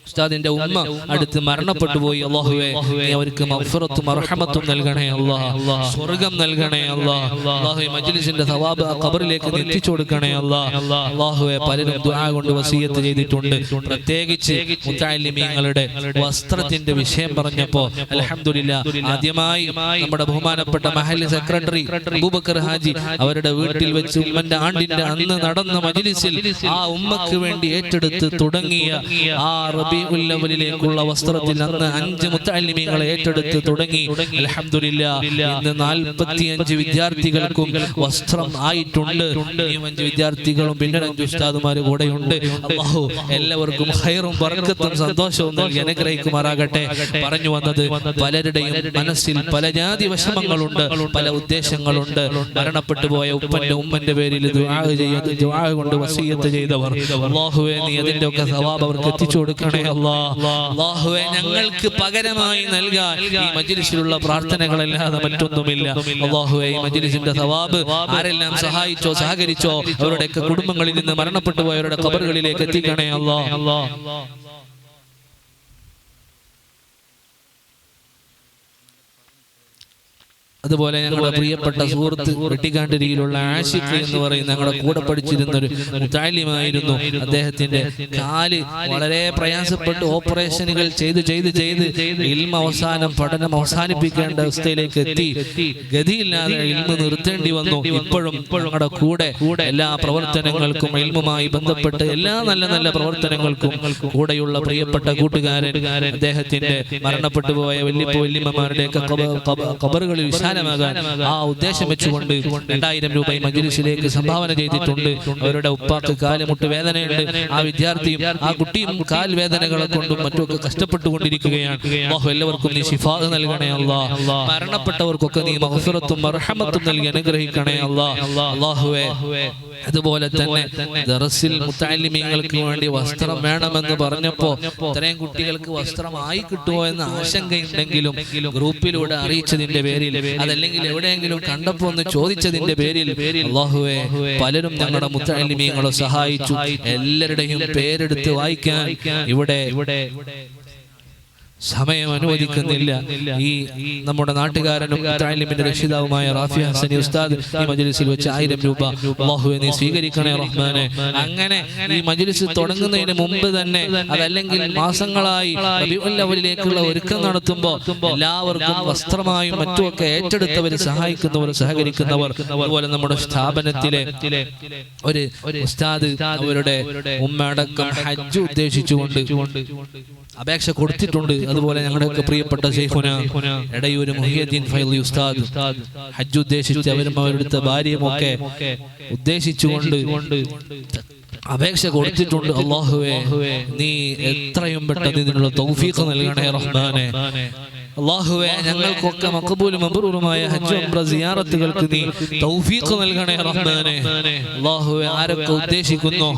ഉസ്താദിന്റെ ഉമ്മ അടുത്ത് മരണപ്പെട്ടു പോയി. അല്ലാഹുവേ നീ അവർക്ക് മഗ്ഫിറത്തും റഹ്മത്തും നൽകണേ അല്ലാഹ്. സ്വർഗ്ഗം നൽകണേ അല്ലാഹ്. അല്ലാഹുവേ മജ്ലിസിന്റെ സവാബ് ആ ഖബറിലേക്ക് എത്തിച്ചു കൊടുക്കണേ അല്ലാഹ്. അല്ലാഹുവേ പലരും ദുആ കൊണ്ട് വസിയത്ത് ചെയ്തിട്ടുണ്ട്. പ്രത്യേകിച്ച് മുതഅല്ലിമീങ്ങളുടെ വസ്ത്രത്തിന്റെ വിഷയം പറഞ്ഞപ്പോൾ അൽഹംദുലില്ലാഹ് ആദ്യമായി നമ്മുടെ ബഹുമാനപ്പെട്ട മഹല്ല് സെക്രട്ടറി അബൂബക്കർ ഹാജി അവരുടെ വീട്ടിൽ വെച്ച് ഉമ്മന്റെ ആണ്ടിന്റെ അന്ന് നടന്ന മജ്ലിസിൽ ആ ഉമ്മക്ക് വേണ്ടി ഏറ്റെടുത്ത് തുടങ്ങിയ ആ റബീഉൽ അവ്വലിലേക്കുള്ള വസ്ത്രത്തിൽ അന്ന് 5 മുതഅല്ലിമീങ്ങളെ ഏറ്റെടുത്ത് തുടങ്ങി. അൽഹംദുലില്ലാഹ് ഇന്ന് 45 വിദ്യാർത്ഥികൾക്കും വസ്ത്രം ആയിട്ടുണ്ട്. ഈ 5 വിദ്യാർത്ഥികളും പിന്നെ 5 ഉസ്താദുമാർ കൂടെയുണ്ട്. അല്ലാഹു എല്ലാവർക്കും ഖൈറും ബർക്കത്തും സന്തോഷവും നൽകി അനുഗ്രഹിക്കുമാറാകട്ടെ. പറഞ്ഞു വന്നത് പലരുടെയും മനസ്സിൽ പല ജാതി വിഷമങ്ങളുണ്ട്, പല ഉദ്ദേശങ്ങളുണ്ട്. മരണപ്പെട്ടു പോയ ഉപ്പന്റെ ഉമ്മന്റെ പേരിൽ ദുആ കൊണ്ട് വസിയത്ത് ചെയ്തവർ അല്ലാഹുവേ നീ അതിന്റെ ഒക്കെ സവാബ് അവർക്ക് എത്തിച്ചു കൊടുക്കണേ അല്ലാഹ്. അല്ലാഹുവേ ഞങ്ങൾക്ക് പകരമായി നൽകാൻ ഈ മജ്ലിസിലുള്ള പ്രാർത്ഥനകളല്ലാതെ മറ്റൊന്നുമില്ല. അല്ലാഹുവേ ഈ മജ്ലിസിന്റെ സവാബ് ആരെല്ലാം സഹായിച്ചോ സഹകരിച്ചോ അവരുടെയൊക്കെ കുടുംബങ്ങളിൽ നിന്ന് മരണപ്പെട്ടു പോയവരുടെ ഖബറുകളിലേക്ക് എത്തിക്കണേ അല്ലാഹ്. അതുപോലെ ഞങ്ങളുടെ പ്രിയപ്പെട്ട സുഹൃത്ത് വെട്ടിക്കാണ്ടിരിയിലുള്ള ആഷിഖ് എന്ന് പറയുന്ന ഞങ്ങളുടെ കൂടെ പഠിച്ചിരുന്ന ഒരു മുതഅല്ലിമായിരുന്നു. അദ്ദേഹത്തിന്റെ കാല് വളരെ പ്രയാസപ്പെട്ട് ഓപ്പറേഷനുകൾ ചെയ്ത് ഇൽമ അവസാനം പഠനം അവസാനിപ്പിക്കേണ്ട അവസ്ഥയിലേക്ക് എത്തി. ഗതിയില്ലാതെ ഇൽമ നിർത്തേണ്ടി വന്നു. ഇപ്പോഴും ഞങ്ങളുടെ കൂടെ എല്ലാ പ്രവർത്തനങ്ങൾക്കും ഇൽമുമായി ബന്ധപ്പെട്ട് എല്ലാ നല്ല നല്ല പ്രവർത്തനങ്ങൾക്കും കൂടെയുള്ള പ്രിയപ്പെട്ട കൂട്ടുകാരൻ, അദ്ദേഹത്തിന്റെ മരണപ്പെട്ടു പോയ വല്യമ്മമാരുടെയൊക്കെ ഖബറുകളിൽ ആ ഉദ്ദേശം വെച്ചുകൊണ്ട് 2000 രൂപ മജ്ലിസിലേക്ക് സംഭാവന ചെയ്തിട്ടുണ്ട്. അവരുടെ ഉപ്പാക്ക് കാലുമുട്ട് വേദനയുണ്ട്. ആ വിദ്യാർത്ഥിയും ആ കുട്ടിയും കാൽ വേദനകളെ കൊണ്ടും മറ്റുമൊക്കെ കഷ്ടപ്പെട്ടുകൊണ്ടിരിക്കുകയാണ്. അല്ലാഹു എല്ലാവർക്കും നീ ശിഫാ നൽകണേ അല്ലാഹ്. മരണപ്പെട്ടവർക്കൊക്കെ നീ മഗ്ഫിറത്തും റഹ്മത്തും നൽകി അനുഗ്രഹിക്കണേ അല്ലാഹ്. അല്ലാഹുവേ അതുപോലെ തന്നെ ദർസിൽ മുതഅല്ലിമീങ്ങൾക്ക് വേണ്ടി വസ്ത്രം വേണമെന്ന് പറഞ്ഞപ്പോ ഇത്രയും കുട്ടികൾക്ക് വസ്ത്രം ആയി കിട്ടുമോ എന്ന ആശങ്കയുണ്ടെങ്കിലും ഗ്രൂപ്പിലൂടെ അറിയിച്ചതിന്റെ പേരിൽ, അതല്ലെങ്കിൽ എവിടെയെങ്കിലും കണ്ടപ്പോ ഒന്ന് ചോദിച്ചതിന്റെ പേരിൽ അല്ലാഹുവേ പലരും ഞങ്ങളുടെ മുതഅല്ലിമീങ്ങളെ സഹായിച്ചു. എല്ലാവരുടെയും പേരെടുത്ത് വായിക്കാൻ ഇവിടെ സമയം അനുവദിക്കുന്നില്ല. ഈ നമ്മുടെ നാട്ടുകാരനും താലിമിന്റെ രക്ഷിതാവുമായ റാഫി ഹസനി ഉസ്താദ് ഈ മജ്‌ലിസിൽ വെച്ച് 1000 രൂപ അല്ലാഹുവേ നീ സ്വീകരിക്കണേ റഹ്മാനെ. അങ്ങനെ ഈ മജ്‌ലിസ് തുടങ്ങുന്നതിന് മുമ്പ് തന്നെ, അതല്ലെങ്കിൽ മാസങ്ങളായി റബീഉൽ അവ്വലിലേക്കുള്ള ഒരുക്കം നടത്തുമ്പോൾ എല്ലാവർക്കും വസ്ത്രമായും മറ്റുമൊക്കെ ഏറ്റെടുത്തവർ, സഹായിക്കുന്നവർ, സഹകരിക്കുന്നവർ, അതുപോലെ നമ്മുടെ സ്ഥാപനത്തിലെ ഒരു ഉസ്താദ് അവരുടെ ഉമ്മയടക്കം ഹജ്ജ് ഉദ്ദേശിച്ചുകൊണ്ട് അപേക്ഷ കൊടുത്തിട്ടുണ്ട്. അതുപോലെ ഞങ്ങളുടെയൊക്കെ പ്രിയപ്പെട്ട ശൈഖുന എടയൂർ മുഹിയുദ്ദീൻ ഫൈളി ഉസ്താദ് ഹജ്ജ് ഉദ്ദേശിച്ച് അവരും അവരുടെ ഭാര്യയുമൊക്കെ ഉദ്ദേശിച്ചുകൊണ്ട് അപേക്ഷ കൊടുത്തിട്ടുണ്ട്. അല്ലാഹുവേ നീ എത്രയും പെട്ടെന്ന് ഇതിനുള്ള തൗഫീഖ് നൽകണേ റഹ്മാനെ. അല്ലാഹുവേ ഞങ്ങൾക്കൊക്കെ മഖബൂലും മബ്റൂറുമായ ഹജ്ജ് ഉംറ സിയാറത്തുകൾക്ക് നീ തൗഫീഖ് നൽകണേ റഹ്മാനെ. അല്ലാഹുവേ ആരൊക്കെ ഉദ്ദേശിക്കുന്നു,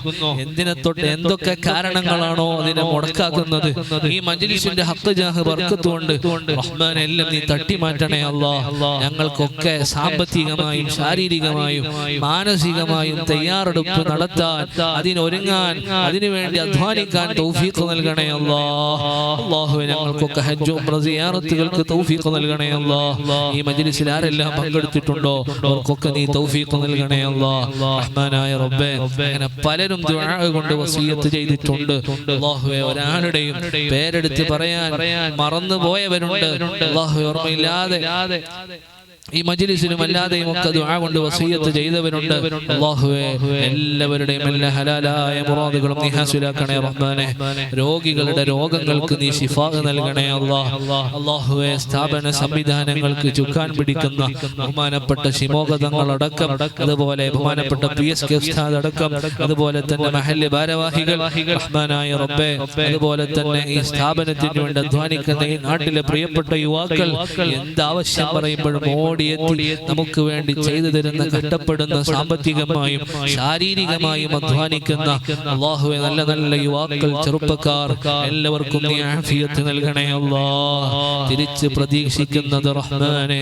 എന്തൊക്കെ കാരണങ്ങളാണോ അതിനെ മുടക്കാക്കുന്നത്, ഈ മജ്‌ലിസിന്റെ ഹഖ് ജാഹ് ബർക്കത്ത് കൊണ്ട് റഹ്മാനെ എല്ലാം നീ തട്ടി മാറ്റണേ അല്ലാഹ്. ഞങ്ങൾക്കൊക്കെ സാമ്പത്തികമായും ശാരീരികമായും മാനസികമായും തയ്യാറെടുപ്പ് നടത്താൻ, അതിനൊരുങ്ങാൻ, അതിനുവേണ്ടി അധ്വാനിക്കാൻ തൗഫീഖ് നൽകണേ അല്ലാഹ്. അല്ലാഹുവേ ഞങ്ങൾക്കൊക്കെ ഹജ്ജ് ഉംറ സിയാറത്ത് തൗഫീഖ് നൽകണേ അല്ലാഹ്. ഈ മജ്‌ലിസിൽ ആരെല്ലാം പങ്കെടുത്തിട്ടുണ്ടോ അവർക്കൊക്കെ നീ തൗഫീഖ് നൽകണേ അല്ലാഹ്. റഹ്മാനായ റബ്ബേ, അങ്ങനെ പലരും ദുആ കൊണ്ട് വസിയത്ത് ചെയ്തിട്ടുണ്ട്. അല്ലാഹുവേ ഒരാളുടെയും പേരെടുത്ത് പറയാൻ മറന്നുപോയവരുണ്ട്. അല്ലാഹുവേ ഓർമ്മയില്ലാതെ ഈ മജ്‌ലിസിലും അല്ലാതെയും ഒക്കെ ദുആ കൊണ്ട് വസിയത്ത് ചെയ്തവരുണ്ട്. അല്ലാഹുവേ എല്ലാവരുടെയും എല്ലാ ഹലാലായ മുറാദുകളും നീ ഹാസിലാക്കണേ റഹ്മാനെ. രോഗികളുടെ രോഗങ്ങൾക്ക് നീ ശിഫാ നൽകണേ അല്ലാഹ്. അല്ലാഹുവേ സ്ഥാപന സംവിധാനങ്ങൾക്ക് ചുക്കാൻ പിടിക്കുന്ന ബഹുമാനപ്പെട്ട ശിമോഗതങ്ങളടക്കം, അതുപോലെ ബഹുമാനപ്പെട്ട PSK ഉസ്താദ് അടക്കം, അതുപോലെ തന്നെ മഹല്ല് ഭാരവാഹികൾ റഹ്മാനായ റബ്ബേ, അതുപോലെ തന്നെ ഈ സ്ഥാപനത്തിന് വേണ്ടി അധ്വാനിക്കുന്ന ഈ നാട്ടിലെ പ്രിയപ്പെട്ട യുവാക്കൾ എന്താവശ്യം പറയുമ്പോഴും ഓടിയെത്തി നമുക്ക് വേണ്ടി ചെയ്തു തരുന്ന, കഷ്ടപ്പെടുന്ന, സാമ്പത്തികമായും ശാരീരികമായും അധ്വാനിക്കുന്ന അല്ലാഹുവേ നല്ല നല്ല യുവാക്കൾ, ചെറുപ്പക്കാർ എല്ലാവർക്കും നീ ആഫിയത്ത് നൽകണേ അല്ലാഹ്. തിരിച്ച് പ്രതീക്ഷിക്കുന്നത് റഹ്മാനെ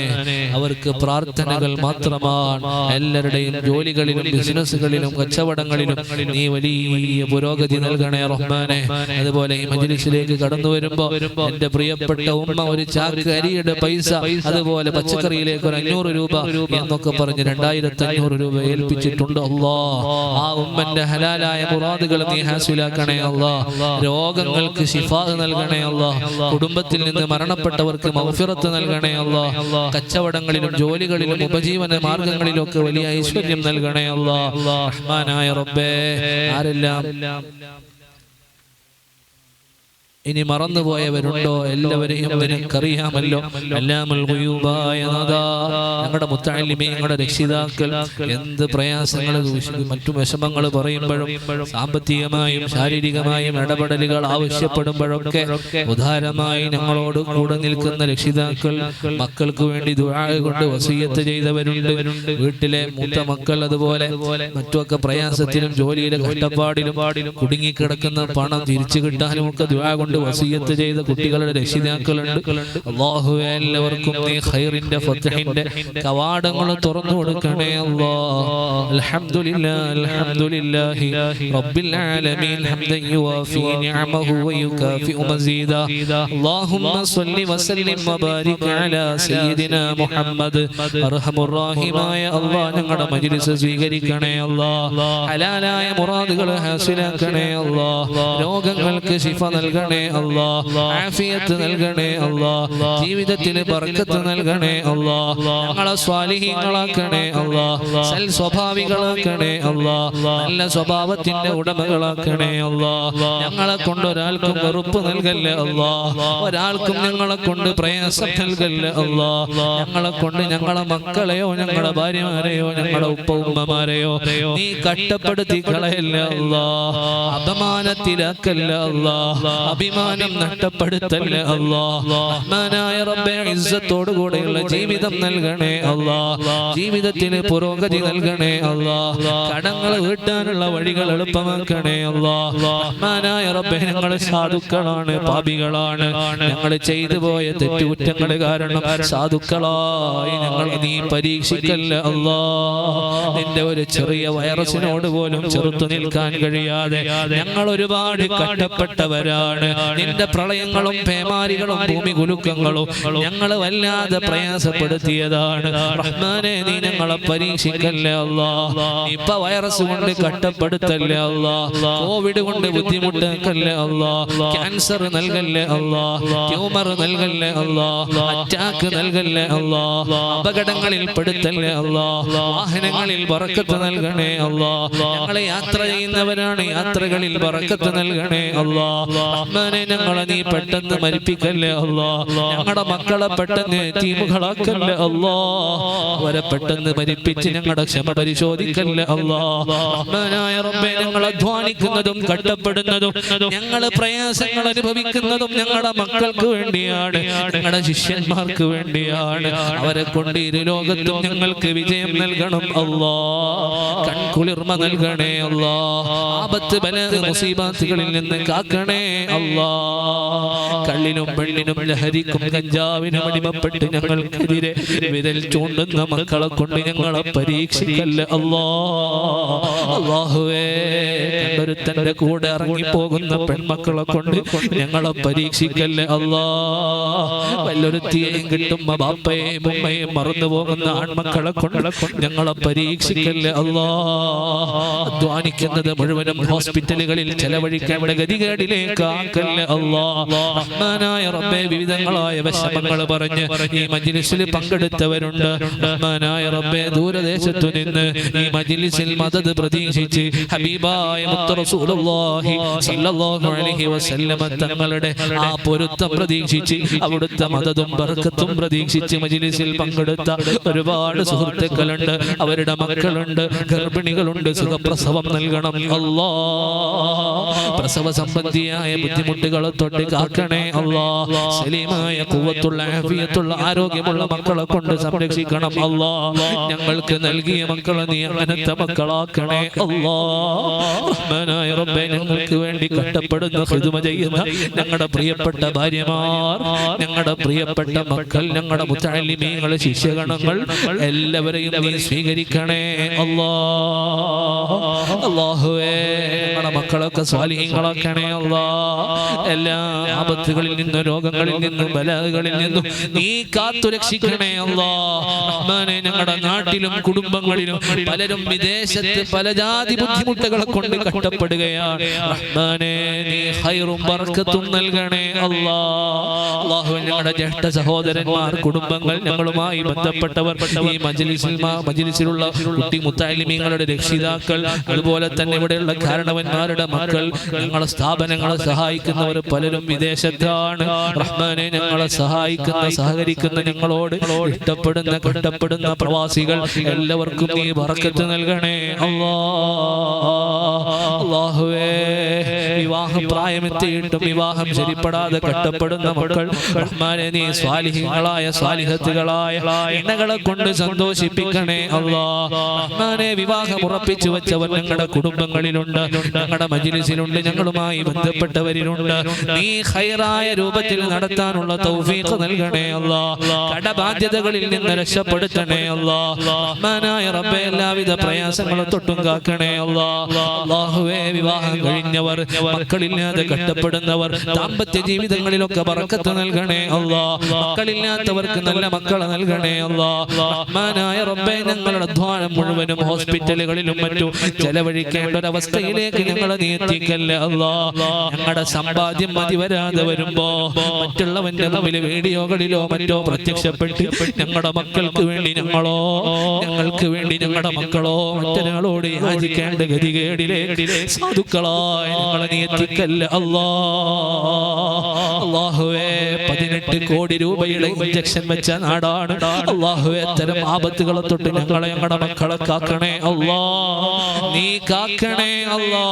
അവർക്ക് പ്രാർത്ഥനകൾ മാത്രമാണ്. എല്ലാവരുടെയും ജോലികളിലും ബിസിനസ്സുകളിലും കച്ചവടങ്ങളിലും നീ വലിയ പുരോഗതി നൽകണേ റഹ്മാനെ. അതുപോലെ ഈ മജ്‌ലിസിലേക്ക് കടന്നു വരുമ്പോ എന്റെ പ്രിയപ്പെട്ട ഉമ്മ ഒരു ചാക്ക് അരിയുടെ പൈസ, അതുപോലെ പച്ചക്കറിയിലേക്ക് ഒരു 500 രൂപ എന്നൊക്കെ പറഞ്ഞ് 2500 രൂപ ഏൽപ്പിച്ചിട്ടുണ്ട് അല്ലാഹ്. ആ ഉമ്മന്റെ ഹലാലായ മുറാദുകൾ നീ ഹാസിലാക്കണേ അല്ലാഹ്. രോഗങ്ങൾക്ക് ശിഫാ നൽകണേ അല്ലാഹ്. കുടുംബത്തിൽ നിന്ന് മരണപ്പെട്ടവർക്ക് മഗ്ഫിറത്ത് നൽകണേ അല്ലാഹ്. കച്ചവടങ്ങളിലും ജോലികളിലും ഉപജീവന മാർഗങ്ങളിലും ഒക്കെ വലിയ ഐശ്വര്യം നൽകണേ അല്ലാഹ്. റഹ്മാനായ റബ്ബേ, ആരെല്ലാം ഇനി മറന്നുപോയവരുണ്ടോ എല്ലാവരെയും നിനക്കറിയാമല്ലോ. അല്ലാമുൽ ഗുയൂബായ നാഥാ, ഞങ്ങളുടെ മുത്തഅല്ലിമീങ്ങളുടെ രക്ഷിതാക്കൾ എന്ത് പ്രയാസങ്ങൾ മറ്റു വിഷമങ്ങൾ പറയുമ്പോഴും സാമ്പത്തികമായും ശാരീരികമായും ഇടപെടലുകൾ ആവശ്യപ്പെടുമ്പോഴൊക്കെ ഉദാരമായി ഞങ്ങളോട് കൂടെ നിൽക്കുന്ന രക്ഷിതാക്കൾ, മക്കൾക്ക് വേണ്ടി ദുആ കൊണ്ട് വസിയത്ത് ചെയ്തവരുണ്ട്. വീട്ടിലെ മൂത്ത മക്കൾ അതുപോലെ മറ്റുമൊക്കെ പ്രയാസത്തിലും ജോലിയിലെ കഷ്ടപ്പാടിലും കുടുങ്ങിക്കിടക്കുന്ന പണം തിരിച്ചു കിട്ടാനും ഒക്കെ ദുആ കൊണ്ട് വസിയത്ത് ചെയ്ത കുട്ടികളുടെ രക്ഷിതാക്കളുണ്ട്. അല്ലാഹുവേ എല്ലാവർക്കും നീ ഖൈറിന്റെ ഫത്ഹിന്റെ കവാടങ്ങൾ തുറന്നു കൊടുക്കണേ അല്ലാഹ്. അൽഹംദുലില്ലാഹി അൽഹംദുലില്ലാഹി റബ്ബിൽ ആലമീൻ ഹംദൻ യുവാഫി നിഅമഹു വയുകാഫിഉ മസീദാ. അല്ലാഹുമ്മ സ്വല്ലി വസല്ലിം വബാരിക് അലാ സയ്യിദിനാ മുഹമ്മദ്. അർഹമുർ റഹീമായ അല്ലാഹ്, ഞങ്ങളുടെ മജ്‌ലിസ് സ്വീകരിക്കണേ അല്ലാഹ്. ഹലാലായ മുറാദുകൾ ഹാസിലാക്കണേ അല്ലാഹ്. രോഗങ്ങൾക്ക് ശിഫ നൽകണേ അല്ലാഹ്. ആഫിയത്ത് നൽകണേ അല്ലാഹ്. ജീവിതത്തിൽ ബർക്കത്ത് നൽകണേ അല്ലാഹ്. ഞങ്ങളെ സ്വാലിഹീങ്ങളാക്കണേ അല്ലാഹ്. സൽ സ്വഭാവികളാക്കണേ അല്ലാഹ്. നല്ല സ്വഭാവത്തിന്റെ ഉടമകളാക്കണേ അല്ലാഹ്. ഞങ്ങളെ കൊണ്ട് ഒരാൾക്കും വെറുപ്പ് നൽകല്ലേ അല്ലാഹ്. ഒരാൾക്കും ഞങ്ങളെ കൊണ്ട് പ്രയാസം നൽകല്ലേ അല്ലാഹ്. ഞങ്ങളെ കൊണ്ട് ഞങ്ങളെ മക്കളെയോ ഞങ്ങളെ ഭാര്യമാരെയോ ഞങ്ങളെ ഉപ്പ ഉമ്മമാരെയോ നീ കഷ്ടപ്പെടുത്തി കളയല്ല അല്ലാഹ്. അപമാനത്തിലാക്കല്ല അല്ലാഹ്. അഭിമാനം നഷ്ടപ്പെടുത്തല്ല അല്ലാഹ്. റഹ്മാനായ റബ്ബേ, ഇസ്സത്തോടു കൂടെയുള്ള ജീവിതം നൽകണേ അല്ലാഹ്. ജീവിതത്തിന് പുരോഗതി നൽകണേ അല്ലാഹ്. കടങ്ങൾ വീട്ടാനുള്ള വഴികൾ എളുപ്പമാക്കണേ അല്ലാഹ്. റഹ്മാനായ റബ്ബേ, ഞങ്ങൾ സാധുക്കളാണ്, പാപികളാണ്. ഞങ്ങൾ ചെയ്തു പോയ തെറ്റുകുറ്റങ്ങൾ കാരണം സാധുക്കളായി ഞങ്ങൾ നീ പരീക്ഷിക്കല്ല അല്ലാഹ്. നിന്റെ ഒരു ചെറിയ വൈറസിനോട് പോലും ചെറുത്തു നിൽക്കാൻ കഴിയാതെ ഞങ്ങൾ ഒരുപാട് കഷ്ടപ്പെട്ടവരാണ്. നിന്റെ പ്രളയങ്ങളും പേമാരികളും ഭൂമി കുലുക്കങ്ങളും ഞങ്ങളെ വല്ലാതെ പ്രയാസപ്പെടുത്തിയതാണ് റഹ്മാനെ. നീ ഞങ്ങളെ പരീക്ഷിക്കല്ലേ അല്ലാ. നിപ്പ വൈറസ് കൊണ്ട് കഷ്ടപ്പെടുത്തല്ലേ അല്ലാ. കോവിഡ് കൊണ്ട് ബുദ്ധിമുട്ടാക്കല്ലേ അല്ലാ. ക്യാൻസർ നൽകല്ലേ അല്ലാ. ട്യൂമർ നൽകല്ലേ അല്ലാ. അറ്റാക്ക് നൽകല്ലേ അല്ലാ. അപകടങ്ങളിൽ പെടുത്തല്ലേ അല്ലാ. വാഹനങ്ങളിൽ ബറക്കത്ത് നൽകണേ അല്ലാ. ഞങ്ങളെ യാത്ര ചെയ്യുന്നവരാണ്, യാത്രകളിൽ ബറക്കത്ത് നൽകണേ അല്ലാ. റഹ്മാനെ ഞങ്ങളെ നീ പെട്ടെന്ന് മരിപ്പിക്കല്ലേ അല്ലാ. ഞങ്ങളുടെ മക്കളെ പെട്ടെന്ന് യതീമുകളാക്കല്ലേ അല്ലാ. അവരെ പെട്ടെന്ന് മരിപ്പിച്ച് ഞങ്ങളുടെ ക്ഷമ പരിശോധിക്കല്ലേ അല്ലാ. റഹ്മാനായ റബ്ബേ, ഞങ്ങൾ അധ്വാനിക്കുന്നതും കഷ്ടപ്പെടുന്നതും ഞങ്ങൾ പ്രയാസങ്ങൾ അനുഭവിക്കുന്നതും ഞങ്ങളുടെ മക്കൾക്ക് വേണ്ടിയാണ്, ഞങ്ങളുടെ ശിഷ്യന്മാർക്ക് വേണ്ടിയാണ്. അവരെ കൊണ്ട് ഇരു ലോകത്തും ഞങ്ങൾക്ക് വിജയം നൽകണം അല്ലാ. കൺകുളിർമ നൽകണേ അല്ലാ. ആപത്ത് ബലാ മുസീബത്തുകളിൽ നിന്ന് കാക്കണേ അല്ലാ. കള്ളിനും പെണ്ണിനും ലഹരിക്കും കഞ്ചാവിനും അടിമപ്പെട്ട് ഞങ്ങൾക്കെതിരെ വിരൽ ചൂണ്ടുന്ന മക്കളെ കൊണ്ട് ഞങ്ങളെ പരീക്ഷിക്കല്ലേ അല്ലാ. അല്ലാഹുവേ, കണ്ടൊരുത്തന്റെ കൂടെ ഇറങ്ങിപ്പോകുന്ന പെൺമക്കളെ കൊണ്ട് ഞങ്ങളെ പരീക്ഷിക്കല്ലേ അല്ലാ. വല്ലൊരുത്തിയെയും കിട്ടുമ്പോ ബാപ്പയെയും ഉമ്മയെയും മറന്നു പോകുന്ന ആൺമക്കളെ കൊണ്ട് ഞങ്ങളെ പരീക്ഷിക്കല്ലേ അല്ലാ. അധ്വാനിക്കുന്നത് മുഴുവനും ഹോസ്പിറ്റലുകളിൽ ചെലവഴിക്കേണ്ട ഗതികേടിലേക്ക് ആക്കല്ലേ അല്ലാ. റഹ്മാനായ റബ്ബേ, വിവിധങ്ങളായ വിഷമങ്ങൾ പറഞ്ഞ് ഈ മജ്ലിസിൽ പങ്കെടുത്തവരുണ്ട്. റഹ്മാനായ റബ്ബേ, ദൂരദേശത്തു നിന്ന് ഈ മജ്ലിസിൽ മദദ് പ്രതീക്ഷിച്ച് ഹബീബായ മുത്ത് റസൂലുള്ളാഹി സ്വല്ലല്ലാഹു അലൈഹി വസല്ലം തങ്ങളുടെ ആ പൊരുത്തം പ്രതീക്ഷിച്ച് അവിടുത്തെ മദദും ബർക്കത്തും പ്രതീക്ഷിച്ച് മജ്ലിസിൽ പങ്കെടുത്ത ഒരുപാട് സുഹൃത്തുക്കളുണ്ട്. അവരുടെ മക്കളുണ്ട്, ഗർഭിണികളുണ്ട്. സുഖപ്രസവം നൽകണം അല്ലാ. പ്രസവ സംബന്ധിയായ ബുദ്ധിമുട്ടുകളെ തൊട്ട് കാക്കണേ അല്ലാ. സലീമായ ഖുവത്തുള്ള ആഫിയത്തുള്ള ആരോഗ്യമുള്ള മക്കളെ കൊണ്ട് സംരക്ഷിക്കണം അല്ലാ. ഞങ്ങൾക്ക് നൽകിയ മക്കളെ നീ അങ്ങനത്തെ മക്കളാക്കണേ അല്ലാ. റഹ്മാനായ റബ്ബേ, ഞങ്ങൾക്ക് വേണ്ടി കഷ്ടപ്പെടുന്ന ഖിദ്മ ചെയ്യുന്ന ഞങ്ങളുടെ പ്രിയപ്പെട്ട ഭാര്യമാർ, ഞങ്ങളുടെ പ്രിയപ്പെട്ട മക്കൾ, ഞങ്ങളുടെ മുത്തഅല്ലിമീങ്ങൾ, ശിഷ്യഗണങ്ങൾ എല്ലാവരെയും നീ സ്വീകരിക്കണേ അല്ലാ. അല്ലാഹുവേ, ഞങ്ങളുടെ മക്കളൊക്കെ സ്വാലിഹീങ്ങളാക്കണേ അല്ലാ. എല്ലാ ആപത്തുകളിൽ നിന്നും രോഗങ്ങളിൽ നിന്നും ബലാകളിൽ നിന്നും നീ കാത്തു രക്ഷിക്കണേ അല്ലാ. റഹ്മാനെ, ഞങ്ങളുടെ നാട്ടിലും കുടുംബങ്ങളിലും പലരും വിദേശത്ത് പല ജാതി ബുദ്ധിമുട്ടുകളെ കൊണ്ട് കഷ്ടപ്പെടുകയാണ്. റഹ്മാനെ, നീ ഖൈറും ബർക്കത്തും നൽകണേ അല്ലാ. അല്ലാഹു, ഞങ്ങളുടെ ജ്യേഷ്ഠ സഹോദരന്മാർ, കുടുംബങ്ങൾ, ഞങ്ങളുമായി ബന്ധപ്പെട്ടവർ, ഈ മജ്ലിസിലുള്ള കുട്ടി മുത്തഅല്ലിമീങ്ങളുടെ രക്ഷിതാക്കൾ, അതുപോലെ തന്നെ ഇവിടെയുള്ള കാരണവന്മാരുടെ മക്കൾ, ഞങ്ങളെ സ്ഥാപനങ്ങളെ സഹായിക്കുന്നവർ പലരും വിദേശത്താണ്. റഹ്മാനെ, ഞങ്ങളെ സഹായിക്കുന്ന സഹകരിക്കുന്ന ഞങ്ങളോട് ഇഷ്ടപ്പെടുന്ന കഷ്ടപ്പെടുന്ന പ്രവാസികൾ എല്ലാവർക്കും നീ ബർക്കത്ത് നൽകണേ അല്ലാ. അല്ലാഹുവേ, വിവാഹം പ്രായമെത്തിയിട്ടും വിവാഹം ശരിപ്പെടാതെ കഷ്ടപ്പെടുന്ന മക്കൾ, റഹ്മാനെ, നീ സ്വാലിഹീങ്ങളായ സ്വാലിഹത്തുകളായ ഇണകളെ കൊണ്ട് സന്തോഷിപ്പിക്കണേ അല്ലാ. റഹ്മാനെ, വിവാഹം ഉറപ്പിച്ചു വെച്ചവർ ഞങ്ങളുടെ കുടുംബങ്ങളിലുണ്ട്, ഞങ്ങളുടെ മജ്ലിസിലുണ്ട്, ഞങ്ങളുമായി ബന്ധപ്പെട്ടവരിലുണ്ട്. നീ ഖൈറായ രൂപത്തിൽ നടത്താനുള്ള തൗഫീഖ് നൽകണേ അല്ലാ. കടബാധ്യതകളിൽ നിന്ന് രക്ഷപ്പെടുത്തണേ അല്ലാ. റഹ്മാനായ റബ്ബേ, എല്ലാവിധ പ്രയാസങ്ങളും തൊട്ടും കാക്കണേ അല്ലാ. അല്ലാഹുവേ, വിവാഹം കഴിഞ്ഞവർ, മക്കളില്ലാതെ കഷ്ടപ്പെടുന്നവർ, ദാമ്പത്യ ജീവിതങ്ങളിലൊക്കെ ബറക്കത്ത് നൽകണേ അല്ലാ. മക്കളില്ലാത്തവർക്ക് നല്ല മക്കളെ നൽകണേ അല്ലാ. റഹ്മാനായ റബ്ബേ, ഞങ്ങളുടെ അധ്വാനം മുഴുവനും ഹോസ്പിറ്റലുകളിലും മറ്റും ചെലവഴിക്കേണ്ട ഒരവസ്ഥയിലേക്ക് ഞങ്ങളെ നീ എത്തിക്കല്ലേ അല്ലാ. ഞങ്ങളുടെ സമ്പാദ്യം മതി വരാതെ വരുമ്പോ മറ്റുള്ളവന്റെ മുമ്പിൽ വീഡിയോകളിലോ മറ്റോ പ്രത്യക്ഷപ്പെട്ട് ഞങ്ങളുടെ മക്കൾക്ക് വേണ്ടി ഞങ്ങളോ, ഞങ്ങൾക്ക് വേണ്ടി ഞങ്ങളുടെ മക്കളോ മറ്റൊരാളോട് യാചിക്കേണ്ട ഗതികേടിലേക്ക് സാധുക്കളായി ഞങ്ങളെ നീ എത്തിക്കല്ലേ അല്ലാ. അല്ലാഹുവേ, 18 കോടി രൂപയുടെ ഇഞ്ചക്ഷൻ വെച്ച നാടാണ്. അല്ലാഹുവേ, അത്തരം ആപത്തുകളെ തൊട്ട് ഞങ്ങളെ ഞങ്ങളുടെ മക്കളെ കാക്കണേ അല്ലാ. നീ കാക്കണേ അല്ലാ.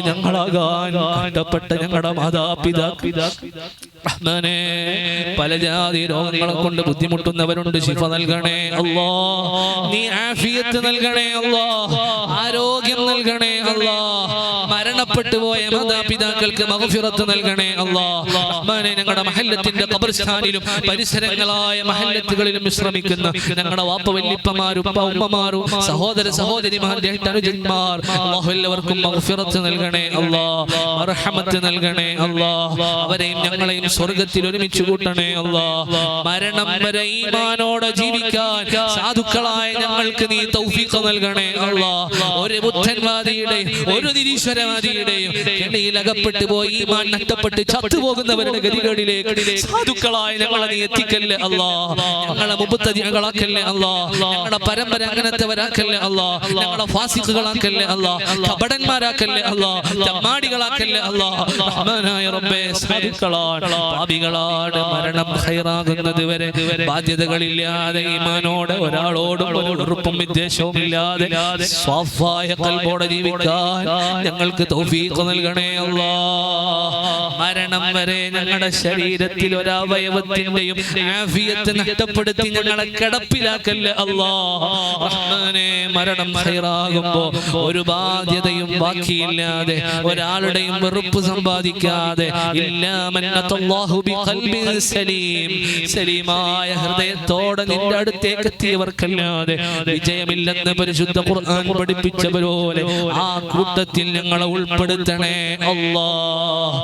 ഞങ്ങളാകാൻ കഷ്ടപ്പെട്ട ഞങ്ങളുടെ മാതാപിതാക്കൾ, റഹ്മാനേ, പല ജാതി രോഗങ്ങളെ കൊണ്ട് ബുദ്ധിമുട്ടുന്നവരുണ്ട്, ശിഫ നൽകണേ അല്ലാ. നീ ആഫിയത്ത് നൽകണേ അല്ലാ. ആരോഗ്യം നൽകണേ അല്ലാ. മരണപ്പെട്ടു പോയ മാതാപിതാക്കൾക്ക് മഗ്ഫിറത്ത് നൽകണേ അല്ലാഹ്. റഹ്മാനെ ഞങ്ങളുടെ മഹല്ലത്തിന്റെ ഖബർസ്ഥാനിലും പരിസരങ്ങളായ മഹല്ലത്തുകളിലും വിശ്രമിക്കുന്ന ഞങ്ങളുടെ വാപ്പ വല്ലിപ്പമാരും ഉമ്മമാരും സഹോദര സഹോദരിമാരുടെ അനുജന്മാർ അല്ലാഹു എല്ലാവർക്കും മഗ്ഫിറത്ത് നൽകണേ അല്ലാഹ്. മർഹമത്ത് നൽകണേ അല്ലാഹ്. അവരെയും ഞങ്ങളെയും സ്വർഗ്ഗത്തിൽ ഒരുമിച്ച് കൂട്ടണേ അല്ലാഹ്. മരണം വരെ ഈമാനോടെ ജീവിക്കാൻ സാധുക്കളായ ഞങ്ങൾക്ക് നീ തൗഫീഖ് നൽകണേ അല്ലാഹ്. ഒരു ബുദ്ധൻവാദിയുടെയും ഒരു നിരീശ്വരവാദിയുടെയും കെണിയിൽ അകപ്പെട്ടു പോയി ഈമാൻ നഷ്ടപ്പെട്ട് ചത്തുപോകുന്നവരുടെ ഗതികളിലേക്ക് സാധുക്കളായ ഞങ്ങളെ നീ എത്തിക്കല്ലേ അല്ലാഹ്. ഞങ്ങളെ മുബത്തദികളാക്കല്ലേ അല്ലാഹ്. ഞങ്ങളുടെ പരമ്പര അങ്ങനത്തെവരാക്കല്ലേ അല്ലാഹ്. ഞങ്ങളെ ഫാസിഖുകളാക്കല്ലേ അല്ലാഹ്. കപടന്മാരാക്കല്ലേ അല്ലാഹ്. ചമ്മാടികളാക്കല്ലേ അല്ലാഹ്. റഹ്മാനായ റബ്ബേ, സാധുക്കളാണ് പാപികളാണ് മരണം ഖൈറാകുന്നത് വരെ ബാധ്യതകളില്ലാതെ ഈമാനോടെ ഒരാളോടും ഒരു ഉറപ്പും വിദ്വേഷവും ഇല്ലാതെ സ്വാഫായ ഖൽബോടെ ജീവിക്കാൻ ഞങ്ങൾക്ക് തൗഫീഖ് നൽകണേ അല്ലാഹ്. മരണം വരെ ഞങ്ങളുടെ ശരീരത്തിൽ ഒരവയവത്തിന്റെയും ആഫിയത്ത് നഷ്ടപ്പെടുത്തി ഞങ്ങളെ കിടപ്പിലാക്കല്ലേ അല്ലാഹ്. റഹ്മാനേ, മരണം ഖൈറാകുമ്പോ ഒരു ബാധ്യതയും ബാക്കിയില്ലാതെ ഒരാളുടെയും വെറുപ്പ് സമ്പാദിക്കാതെ സലീമായ ഹൃദയത്തോടെ നിന്റെ അടുത്തേക്ക് എത്തിയവർക്കല്ലാതെ വിജയമില്ലെന്ന് പരിശുദ്ധ ഖുർആൻ പഠിപ്പിച്ചവരോലെ ആ കൂട്ടത്തിൽ ഞങ്ങളെ ഉൾപ്പെടുത്തണേ അല്ലാഹ്.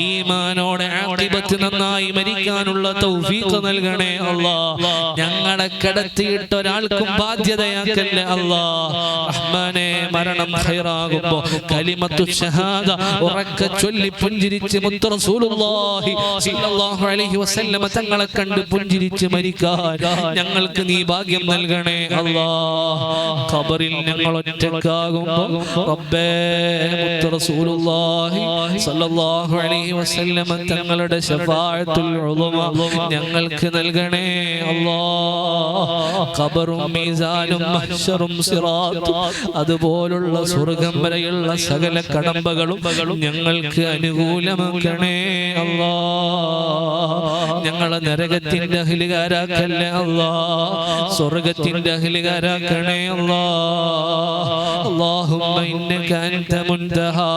ഈമാനോടെ ആഖിബത്ത് നന്നായി മരിക്കാനുള്ള തൗഫീഖ് നൽകണേ അല്ലാഹ്. ഞങ്ങളെ കിടത്തിയിട്ട് ഒരാൾക്കും ബാധ്യതയാക്കല്ലേ അല്ലാഹ്. റഹ്മാനേ, മരണം ഖൈറാകുമ്പോ കലിമത്തു ഷഹാദ ഉറക്കെ ചൊല്ലി പുഞ്ചിരിച്ച് മുത്ത് റസൂലുള്ളാഹി സ്വല്ലല്ലാഹു അലൈഹി വസല്ലം തങ്ങളെ കണ്ട് പുഞ്ചിരിച്ച് മരിക്കാൻ ഞങ്ങൾക്ക് നീ ഭാഗ്യം നൽകണേ അല്ലാഹ്. ഖബറിൽ ഞങ്ങൾ ഒറ്റക്കാകുമ്പോ റബ്ബേ, മുത്ത് റസൂലുള്ളാഹി സ്വല്ലല്ലാഹു അലൈഹി വസല്ലം തങ്ങളുടെ ശഫാഅത്തുൽ ഉളുമ ഞങ്ങൾക്ക് നൽകണേ അല്ലാഹ്. ഖബറും മീസാനും മഹ്ശറും സിറാത്തും അതുപോലുള്ള സ്വർഗ്ഗം വരെയുള്ള സകല കടമ്പകളും ഞങ്ങൾക്ക് അനുകൂലമാക്കണേ അല്ലാഹ്. ഞങ്ങളെ നരകത്തിന്റെ അഹ്ലുകാരാക്കല്ലേ അല്ലാഹ്. സ്വർഗ്ഗത്തിന്റെ അഹ്ലുകാരാക്കണേ അല്ലാഹ്. اللهم إنك أنت منتهى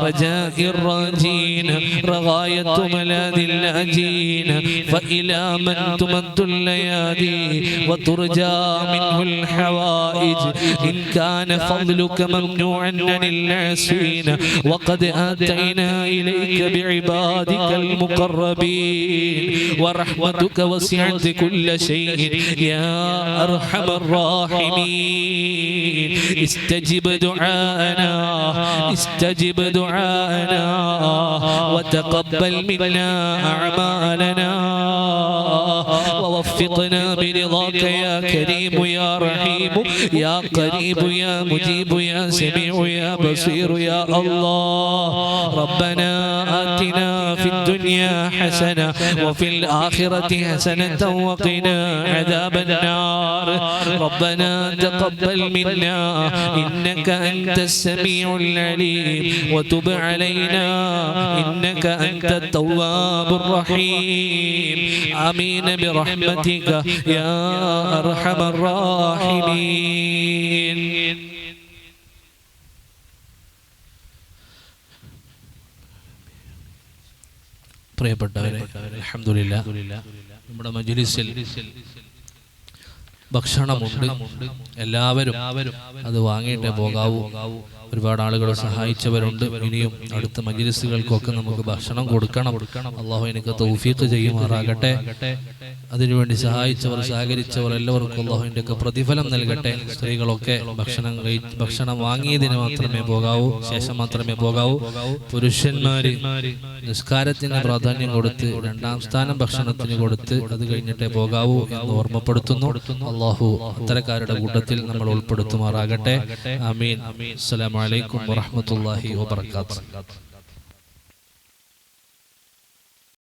رجاء الراجين رغاية ملاذ اللاجين فإلى من تمد الليالي وترجى منه الحوائج إن كان فضلك ممنوعا عن العاصين وقد آتينا إليك بعبادك المقربين ورحمتك وسعت كل شيء يا أرحم الراحمين استجب دعاءنا استجب دعاءنا وتقبل منا أعمالنا ووفقنا برضاك يا كريم يا رحيم يا قريب يا مجيب يا سميع يا بصير يا الله. ربنا آتنا في الدنيا حسنة وفي الآخرة حسنة وقنا عذاب النار. ربنا تقبل منا إنك أنت السميع العليم وتب علينا إنك أنت التواب الرحيم. آمين برحمتك يا أرحم الراحمين. പ്രിയപ്പെട്ടവരെ, അൽഹംദുലില്ലാഹ് നമ്മുടെ മജ്ലിസിൽ ഭക്ഷണമുണ്ട്. എല്ലാവരും അത് വാങ്ങിയിട്ടേ പോകാവൂ. ഒരുപാട് ആളുകൾ സഹായിച്ചവരുണ്ട്. ഇനിയും അടുത്ത മജ്ലിസുകൾക്കൊക്കെ നമുക്ക് ഭക്ഷണം കൊടുക്കണം. അല്ലാഹു എനിക്ക് തൗഫീഖ് ചെയ്യുമാറാകട്ടെ. അതിനുവേണ്ടി സഹായിച്ചവർ സഹകരിച്ചവർ എല്ലാവർക്കും അല്ലാഹുവിന്റെ ഒക്കെ പ്രതിഫലം നൽകട്ടെ. സ്ത്രീകളൊക്കെ ഭക്ഷണം വാങ്ങിയതിന് മാത്രമേ പോകാവൂ, ശേഷം മാത്രമേ പോകാവൂ. പുരുഷന്മാര് നിസ്കാരത്തിന് പ്രാധാന്യം കൊടുത്ത് രണ്ടാം സ്ഥാനം ഭക്ഷണത്തിന് കൊടുത്ത് അത് കഴിഞ്ഞിട്ടേ പോകാവൂ എന്ന് ഓർമ്മപ്പെടുത്തുന്നു. അല്ലാഹു അത്തരക്കാരുടെ കൂട്ടത്തിൽ നമ്മൾ ഉൾപ്പെടുത്തുമാറാകട്ടെ. ആമീൻ. അസ്സലാമു അലൈക്കും വറഹ്മത്തുള്ളാഹി വബറകാതുഹു.